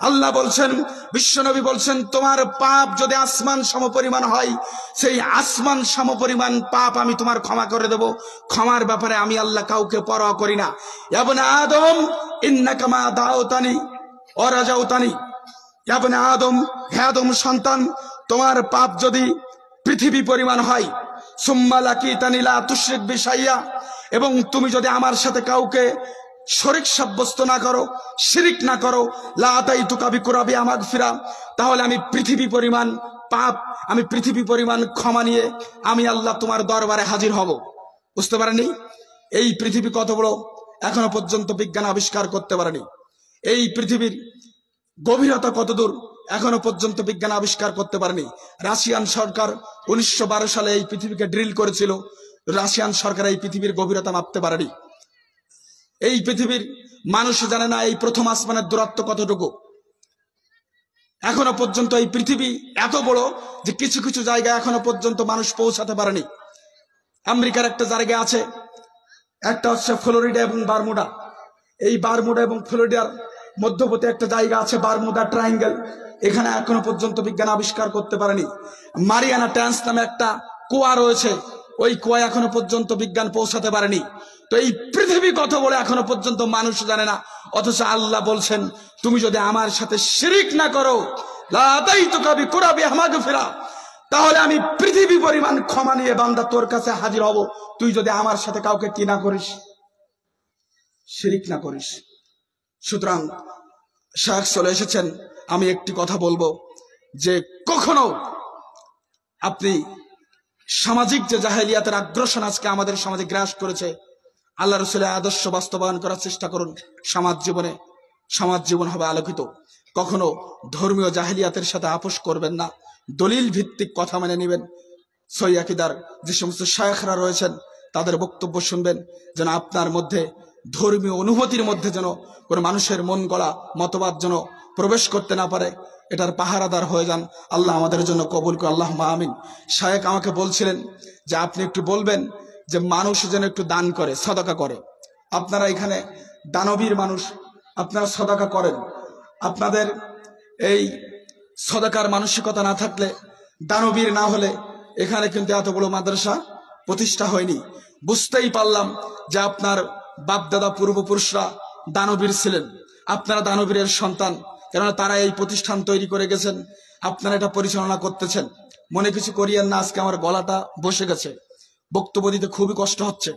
আল্লাহ বলছেন, বিশ্বনবী বলছেন, তোমার পাপ যদি আসমান সমপরিমাণ হয়, সেই আসমান সমপরিমাণ পাপ আমি তোমার ক্ষমা করে দেব। ক্ষমার ব্যাপারে আমি আল্লাহ কাউকে পরোয়া করি না। ইবনে আদম, ইন্নাকা মা দাউতানি ওয়া রাজাউতানি, ইবনে আদম, হে আদম সন্তান, তোমার পাপ যদি পৃথিবী পরিমাণ হয়, সুম্মা লাকিতানি লা তুশরিক বিহি শাইয়া, এবং তুমি যদি আমার সাথে কাউকে শরীক সাব্যস্ত না করো, শিরিক না করো, লা আতাইতুকা বিকুরাবি মাগফিরা, তাহলে আমি পৃথিবী পরিমাণ পাপ, আমি পৃথিবী পরিমাণ ক্ষমা নিয়ে আমি আল্লাহ তোমার দরবারে হাজির হব। বুঝতে পারেনি? এই পৃথিবী কত বড় এখনো পর্যন্ত বিজ্ঞান আবিষ্কার করতে পারেনি। এই পৃথিবীর গভীরতা কত দূর এখনো পর্যন্ত বিজ্ঞান আবিষ্কার করতে পারেনি। রাশিয়ান সরকার 1912 সালে এই পৃথিবীকে ড্রিল করেছিল, রাশিয়ান সরকার এই পৃথিবীর গভীরতা মাপতে পারেনি। এই পৃথিবীর মানুষ জানে না এই প্রথম আসমানের দূরত্ব কতটুকু। এখনো পর্যন্ত এই পৃথিবী এত বড় যে কিছু কিছু জায়গায় এখনো পর্যন্ত মানুষ পৌঁছাতে পারেনি। আমেরিকার একটা জায়গা আছে, একটা হচ্ছে ফ্লোরিডা এবং বারমুডা। এই বারমুডা এবং ফ্লোরিডার মধ্যবর্তী একটা জায়গা আছে বারমুডা ট্রায়াঙ্গেল, এখানে এখনো পর্যন্ত বিজ্ঞান আবিষ্কার করতে পারেনি। মারিয়ানা ট্রান্স নামে একটা কুয়া রয়েছে, ওই কুয়া এখনো পর্যন্ত বিজ্ঞান পৌঁছাতে পারেনি। তো এই পৃথিবী কত বড় এখনো পর্যন্ত মানুষ জানে না, অথচ আল্লাহ বলছেন তুমি যদি আমার সাথে শিরিক না করো, লা আতাইতুকা বিকুরাবি মাগফিরা, তাহলে আমি পৃথিবী পরিমাণ ক্ষমা নিয়ে বান্দা তোর কাছে হাজির হব, তুই যদি আমার সাথে কাউকে কি না করিস, শিরিক না করিস। সুতরাং শায়েখ চলে এসেছেন, আমি একটি কথা বলবো যে কখনো আপনি সামাজিক যে জাহেলিয়াতের আগ্রাসন আজকে আমাদের সমাজে গ্রাস করেছে, আল্লাহ রাসূলের আদর্শ বাস্তবায়ন করার চেষ্টা করুন। সমাজ জীবন হবে আলোকিত। কখনো ধর্মীয় জাহেলিয়াতের সাথে আপোষ করবেন না, দলিল ভিত্তিক কথা মেনে নেবেন। সহিহ আকীদার যে সমস্ত শায়েখরা রয়েছেন তাদের বক্তব্য শুনবেন, যেন আপনার মধ্যে ধর্মীয় অনুভূতির মধ্যে যেন কোনো মানুষের মন গড়া মতবাদ যেন প্রবেশ করতে না পারে, এটার পাহারাদার হয়ে যান। আল্লাহ আমাদের জন্য কবুল করে, আল্লাহুম্মা আমিন। শায়েখ আমাকে বলছিলেন যে আপনি একটু বলবেন যে মানুষ যেন একটু দান করে, সদকা করে। আপনারা এখানে দানবীর মানুষ, আপনারা সদকা করেন। আপনাদের এই সদকার মানসিকতা না থাকলে, দানবীর না হলে এখানে কিন্তু এত বড় মাদ্রাসা প্রতিষ্ঠা হয়নি। বুঝতেই পারলাম যে আপনার বাপদাদা পূর্বপুরুষরা দানবীর ছিলেন, আপনারা দানবীরের সন্তান, কেননা তারা এই প্রতিষ্ঠান তৈরি করে গেছেন, আপনারা এটা পরিচালনা করতেছেন। মনে কিছু করিয়েন না, আজকে আমার গলাটা বসে গেছে, বক্তব্য দিতে খুবই কষ্ট হচ্ছে,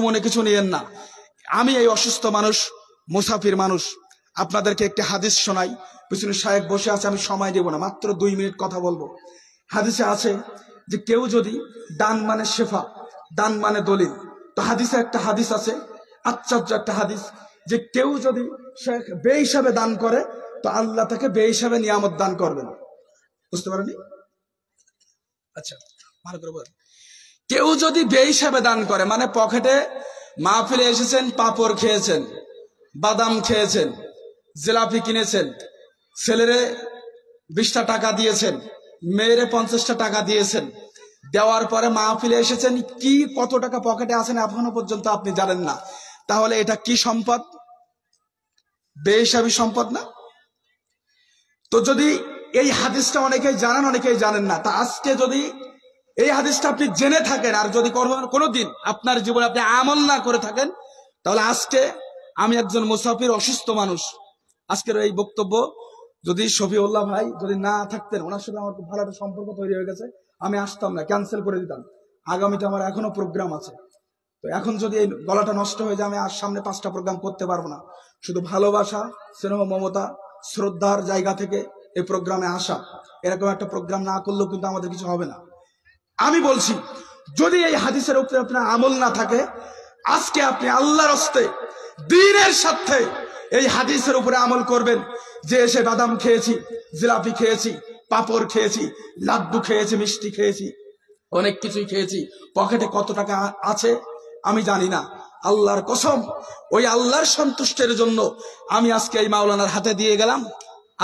মনে কিছু নিয়েন না। আমি এই অসুস্থ মানুষ, মুসাফির মানুষ, আপনাদেরকে একটি হাদিস শোনাই। পিছনে শায়েখ বসে আছে, আমি সময় দেব না, মাত্র 2 মিনিট কথা বলবো। হাদিসে আছে যে কেউ যদি দান মানে শেফা, দান মানে দলিল। তো হাদিসে একটা হাদিস আছে, আশ্চর্য একটা হাদিস, যে কেউ যদি বে হিসাবে দান করে তো আল্লাহ তাকে বে হিসাবে নিয়ামত দান করবেন। বুঝতে পারেনি? আচ্ছা, ভালো করে বলেন। কেউ যদি বে হিসাবে দান করে, মানে পকেটে মাহফিলে এসেছেন, পাপড় খেয়েছেন, বাদাম খেয়েছেন, জিলাপি কিনেছেন, ছেলেরে 20টা টাকা দিয়েছেন, মেয়েরে 50টা টাকা দিয়েছেন, দেওয়ার পরে মাহফিলে এসেছেন, কি কত টাকা পকেটে আছেন এখনো পর্যন্ত আপনি জানেন না, তাহলে এটা কি সম্পদ? বেহিসাবি সম্পদ না? তো যদি এই হাদিসটা অনেকেই জানেন, অনেকেই জানেন না, তা আজকে যদি এই হাদিসটা আপনি জেনে থাকেন আর যদি কোনোদিন আপনার জীবনে আপনি আমল না করে থাকেন, তাহলে আজকে আমি একজন মুসাফির অসুস্থ মানুষ, আজকের এই বক্তব্য যদি শফিউল্লাহ ভাই যদি না থাকতেন, ওনার সাথে আমার খুব ভালো একটা সম্পর্ক তৈরি হয়ে গেছে, আমি আসতাম না, ক্যান্সেল করে দিতাম। আগামীতে আমার এখনো প্রোগ্রাম আছে, তো এখন যদি এই গলাটা নষ্ট হয়ে যায়, আমি আর সামনে 5টা প্রোগ্রাম করতে পারবো না। শুধু ভালোবাসা, স্নেহ, মমতা, শ্রদ্ধার জায়গা থেকে এই প্রোগ্রামে আসা, এরকম একটা প্রোগ্রাম না করলেও কিন্তু আমাদের কিছু হবে না। আমি বলছি, যদি এই হাদিসের উপরে আপনার আমল না থাকে, আজকে আপনি আল্লাহর হস্তে দ্বীনের সাথে এই হাদিসের উপরে আমল করবেন, যে এসে বাদাম খেয়েছি, জিলাপি খেয়েছি, পাপড় খেয়েছি, লাড্ডু খেয়েছি, মিষ্টি খেয়েছি, অনেক কিছুই খেয়েছি, পকেটে কত টাকা আছে আমি জানি না। আল্লাহর কসম, ওই আল্লাহর সন্তুষ্টের জন্য আমি আজকে এই মাওলানার হাতে দিয়ে গেলাম।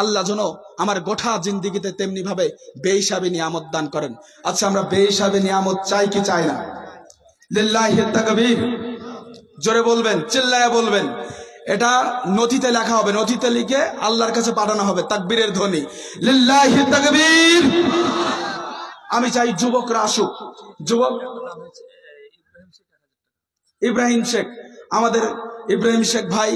আল্লাহ যেন আমার গোটা জিন্দিগিতে তেমনি ভাবে বেহিসাবে নিয়ামত দান করেন। আচ্ছা, আমরা বেহিসাবে নিয়ামত চাই কি চাই না? লিল্লাহি তাকবীর, জোরে বলবেন, চিল্লায়া বলবেন। এটা নথিতে লেখা হবে, নথিতে লিখে আল্লাহর কাছে পাঠানো হবে, তাকবীরের ধ্বনি, লিল্লাহি তাকবীর। আমি চাই যুবকরা আসুক। যুবক ইব্রাহিম শেখ, আমাদের ইব্রাহিম শেখ ভাই,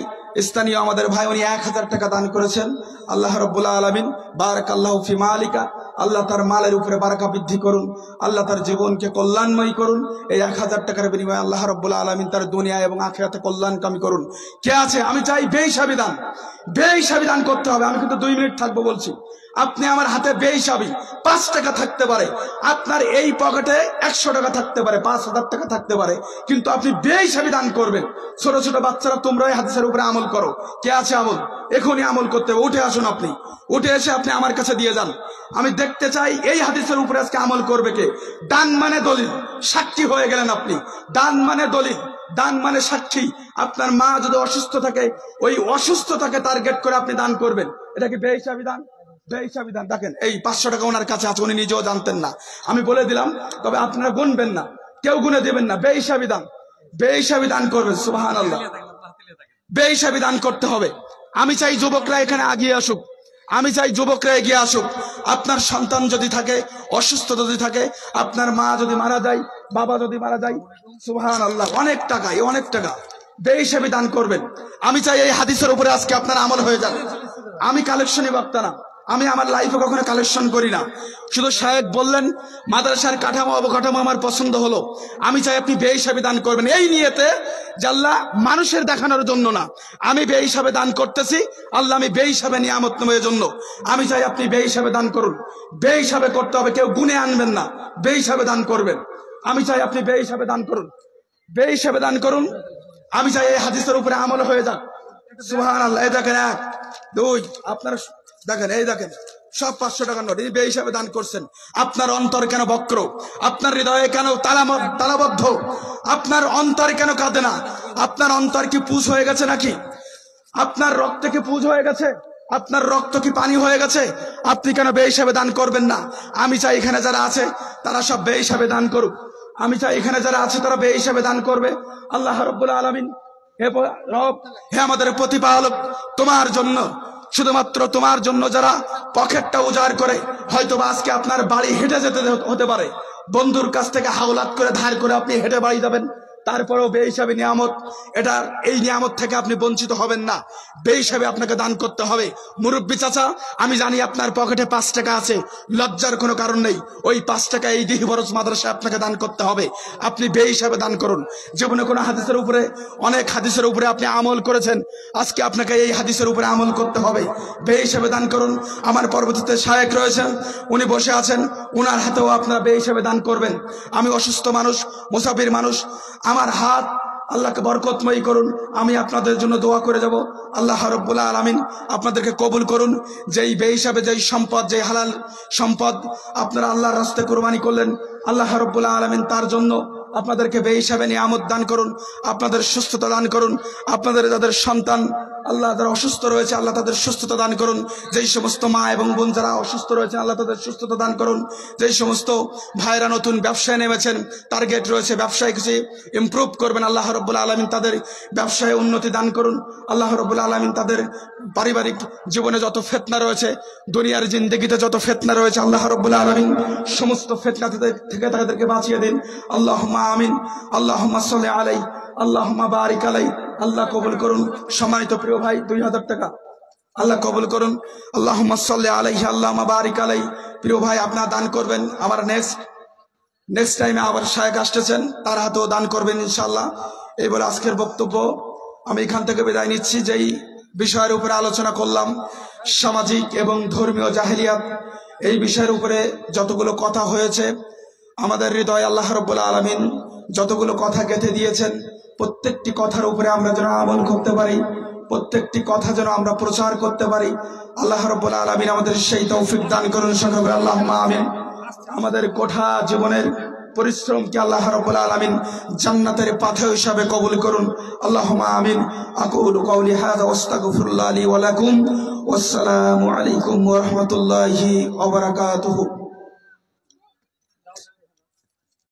স্থানীয় আমাদের ভাই, উনি 1000 টাকা দান করেছেন। আল্লাহ রাব্বুল আলামিন বারাকাল্লাহু ফি মালিকা, আল্লাহ তার মালের উপরে বারাকা বৃদ্ধি করুন, আল্লাহ তার জীবনকে কল্যাণময়ী করুন। এই 1000 টাকার বিনিময়ে আল্লাহ রাব্বুল আলামিন তার দুনিয়া এবং আখিরাতে কল্যাণকামী করুন। কে আছে? আমি চাই বেহিসাবি দান, বেহিসাবি দান করতে হবে। আমি কিন্তু 2 মিনিট থাকবো বলছি। আপনি আমার হাতে বেহিসাবি 5 টাকা থাকতে পারে, আপনার এই পকেটে 100 টাকা থাকতে পারে, 5000 টাকা থাকতে পারে, কিন্তু আপনি বেহিসাবি দান করবেন। ছোট ছোট বাচ্চারা তোমরা এই হাদিসের উপরে আমল করো। কে আছে আমল? এখনই আমল করতে হবে। উঠে আসুন, আপনি উঠে এসে আপনি আমার কাছে দিয়ে যান। আমি দেখতে চাই এই হাদিসের উপরে আজকে আমল করবে কে। দান মানে দলিল, সাক্ষী হয়ে গেলেন আপনি। দান মানে দলিল, দান মানে সাক্ষী। আপনার মা যদি অসুস্থ থাকে, ওই অসুস্থতাকে টার্গেট করে আপনি দান করবেন। এটা কি বেহিসাবি দান? বেহিসাবি দান। দেখেন এই 500 টাকা ওনার কাছে আছে, উনি নিজেও জানতেন না, আমি বলে দিলাম, তবে আপনারা গুনবেন না, কেউ গুনে দেবেন না। বেহিসাবি দান, বেহিসাবি দান করবেন। সুবহানাল্লাহ, বেহিসাবি দান করতে হবে। আমি চাই যুবকরা এখানে এগিয়ে আসুক, আমি চাই যুবকরা এগিয়ে আসুক। আপনার সন্তান যদি থাকে, অসুস্থ যদি থাকে, আপনার মা যদি মারা যায়, বাবা যদি মারা যায়, সুবহানাল্লাহ, অনেক টাকা, অনেক টাকা বেহিসাবি দান করবেন। আমি চাই এই হাদিসের উপরে আজকে আপনার আমল হয়ে যাবে। আমি কালেকশনই বক্তা না, আমি আমার লাইফে কখনো কালেকশন করি না। শুধু শায়েখ বললেন মাদ্রাসার কাঠামো অবকাঠামো আমার পছন্দ হলো, আমি চাই আপনি বেহিসাবি দান করবেন। এই নিয়তে যে আল্লাহ মানুষের দেখানোর জন্য না, আমি বেহিসাবে দান করতেছি, আল্লাহ আমি বেহিসাবে নিয়ামত নেওয়ার জন্য। আমি চাই আপনি বেহিসাবে দান করুন। বেহিসাবে করতে হবে, কেউ গুনে আনবেন না, বেহিসাবে দান করবেন। আমি চাই আপনি বেহিসাবে দান করুন, বেহিসাবে দান করুন। আমি চাই এই হাদিসের উপরে আমল হয়ে যাক। সুবহানাল্লাহ। এই দেখেন 1 2, আপনার দেখেন, এই দেখেন সব 500 টাকার নোট, এই বেহিসাবে দান করছেন। আপনার অন্তর কেন বক্র? আপনার হৃদয়ে কেন তালাবদ্ধ? আপনার অন্তর কেন কাঁদে না? আপনার অন্তর কি পুষ হয়ে গেছে নাকি? আপনার রক্ত কি পুষ হয়ে গেছে? আপনার রক্ত কি পানি হয়ে গেছে? আপনি কেন বেহিসাবে দান করবেন না? আমি চাই এখানে যারা আছে তারা সব বেহিসাবে দান করুক। আমি চাই এখানে যারা আছে তারা বেহিসাবে দান করবে। আল্লাহ রাব্বুল আলামিন, হে রব, হে আমাদের প্রতিপালক, তোমার জন্য, শুধুমাত্র তোমার জন্য যারা পকেটটা উজাড় করে, হয়তো বা আজকে আপনার বাড়ি হেঁটে যেতে হতে পারে, বন্ধুর কাছ থেকে হাওলাত করে ধার করে আপনি হেঁটে বাড়ি যাবেন, তারপরেও বেহিসাবি নিয়ামত, এটা এই নিয়ামত থেকে আপনি বঞ্চিত হবেন না। বেহিসাবে আপনাকে দান করতে হবে। মুরব্বী চাচা, আমি জানি আপনার পকেটে 5 টাকা আছে, লজ্জার কোনো কারণ নেই। ওই 5 টাকা এই দিহিবরজ মাদ্রাসায় আপনাকে দান করতে হবে। আপনি বেহিসাবে দান করুন। জীবনে কোনো হাদিসের উপরে, অনেক হাদিসের উপরে আপনি আমল করেছেন, আজকে আপনাকে এই হাদিসের উপরে আমল করতে হবে। বেহিসাবে দান করুন। আমার পরবর্তীতে শায়েখ রয়েছেন, উনি বসে আছেন, উনার হাতেও আপনারা বেহিসাবে দান করবেন। আমি অসুস্থ মানুষ, মুসাফির মানুষ, আমার হাত আল্লাহকে বরকতময়ী করুন। আমি আপনাদের জন্য দোয়া করে যাব। আল্লাহ রাব্বুল আলামিন আপনাদেরকে কবুল করুন। যেই বেহিসাবে, যেই সম্পদ, যেই হালাল সম্পদ আপনারা আল্লাহর রাস্তায় কুরবানি করলেন, আল্লাহ রাব্বুল আলামিন তার জন্য আপনাদেরকে বেহিসাবে নিয়ামত দান করুন, আপনাদের সুস্থতা দান করুন। আপনাদের যাদের সন্তান আল্লাহ যারা অসুস্থ রয়েছে, আল্লাহ তাদের সুস্থতা দান করুন। যেই সমস্ত মা এবং বোন যারা অসুস্থ রয়েছেন, আল্লাহ তাদের সুস্থতা দান করুন। যেই সমস্ত ভাইরা নতুন ব্যবসায় নেমেছেন, টার্গেট রয়েছে ব্যবসায় কিছু ইমপ্রুভ করবেন, আল্লাহ রাব্বুল আলামিন তাদের ব্যবসায় উন্নতি দান করুন। আল্লাহ রাব্বুল আলামিন তাদের পারিবারিক জীবনে যত ফিতনা রয়েছে, দুনিয়ার জিন্দেগিতে যত ফিতনা রয়েছে, আল্লাহ রাব্বুল আলামিন সমস্ত ফিতনা থেকে তাদেরকে বাঁচিয়ে দিন। আল্লাহুম্মা আমিন। আল্লাহুম্মা সাল্লি আলাইহি, আল্লাহুম্মা বারিক আলাইহি। আল্লাহ কবুল করুন। সম্মানিত প্রিয় ভাই, 2000 টাকা আল্লাহ কবুল করুন। আল্লাহুম্মা সাল্লি আলাইহি, আল্লাহুম্মা বারিক আলাইহি। প্রিয় ভাই, আপনারা দান করবেন। আবার নেক্সট টাইমে আবার শায়েখ আসতেছেন, তার হাতেও দান করবেন ইনশাআল্লাহ। এই বলে আজকের বক্তব্য আমি এখান থেকে বিদায় নিচ্ছি। যেই বিষয়ের উপরে আলোচনা করলাম, সামাজিক এবং ধর্মীয় জাহেলিয়াত, এই বিষয়ের উপরে যতগুলো কথা হয়েছে, আমাদের হৃদয় আল্লাহ রাব্বুল আলামিন যতগুলো কথা গেঁথে দিয়েছেন, প্রত্যেকটি কথার উপরে আমরা যেন আমল করতে পারি, প্রত্যেকটি কথা যেন আমরা প্রচার করতে পারি। আল্লাহ রাব্বুল আলামিন আমাদের সেই তৌফিক দান করুন। সকলে আল্লাহুম্মা আমিন। আমাদের গোটা জীবনের পরিশ্রমকে আল্লাহ রাব্বুল আলামিন জান্নাতের পাথেয় হিসাবে কবুল করুন। আল্লাহুম্মা আমিন। আকুলু কাওলি হাযা ওয়াস্তাগফিরুল্লাহ লি ওয়া লাকুম। ওয়াসসালামু আলাইকুম ওয়া রাহমাতুল্লাহি ওয়া বারাকাতুহু।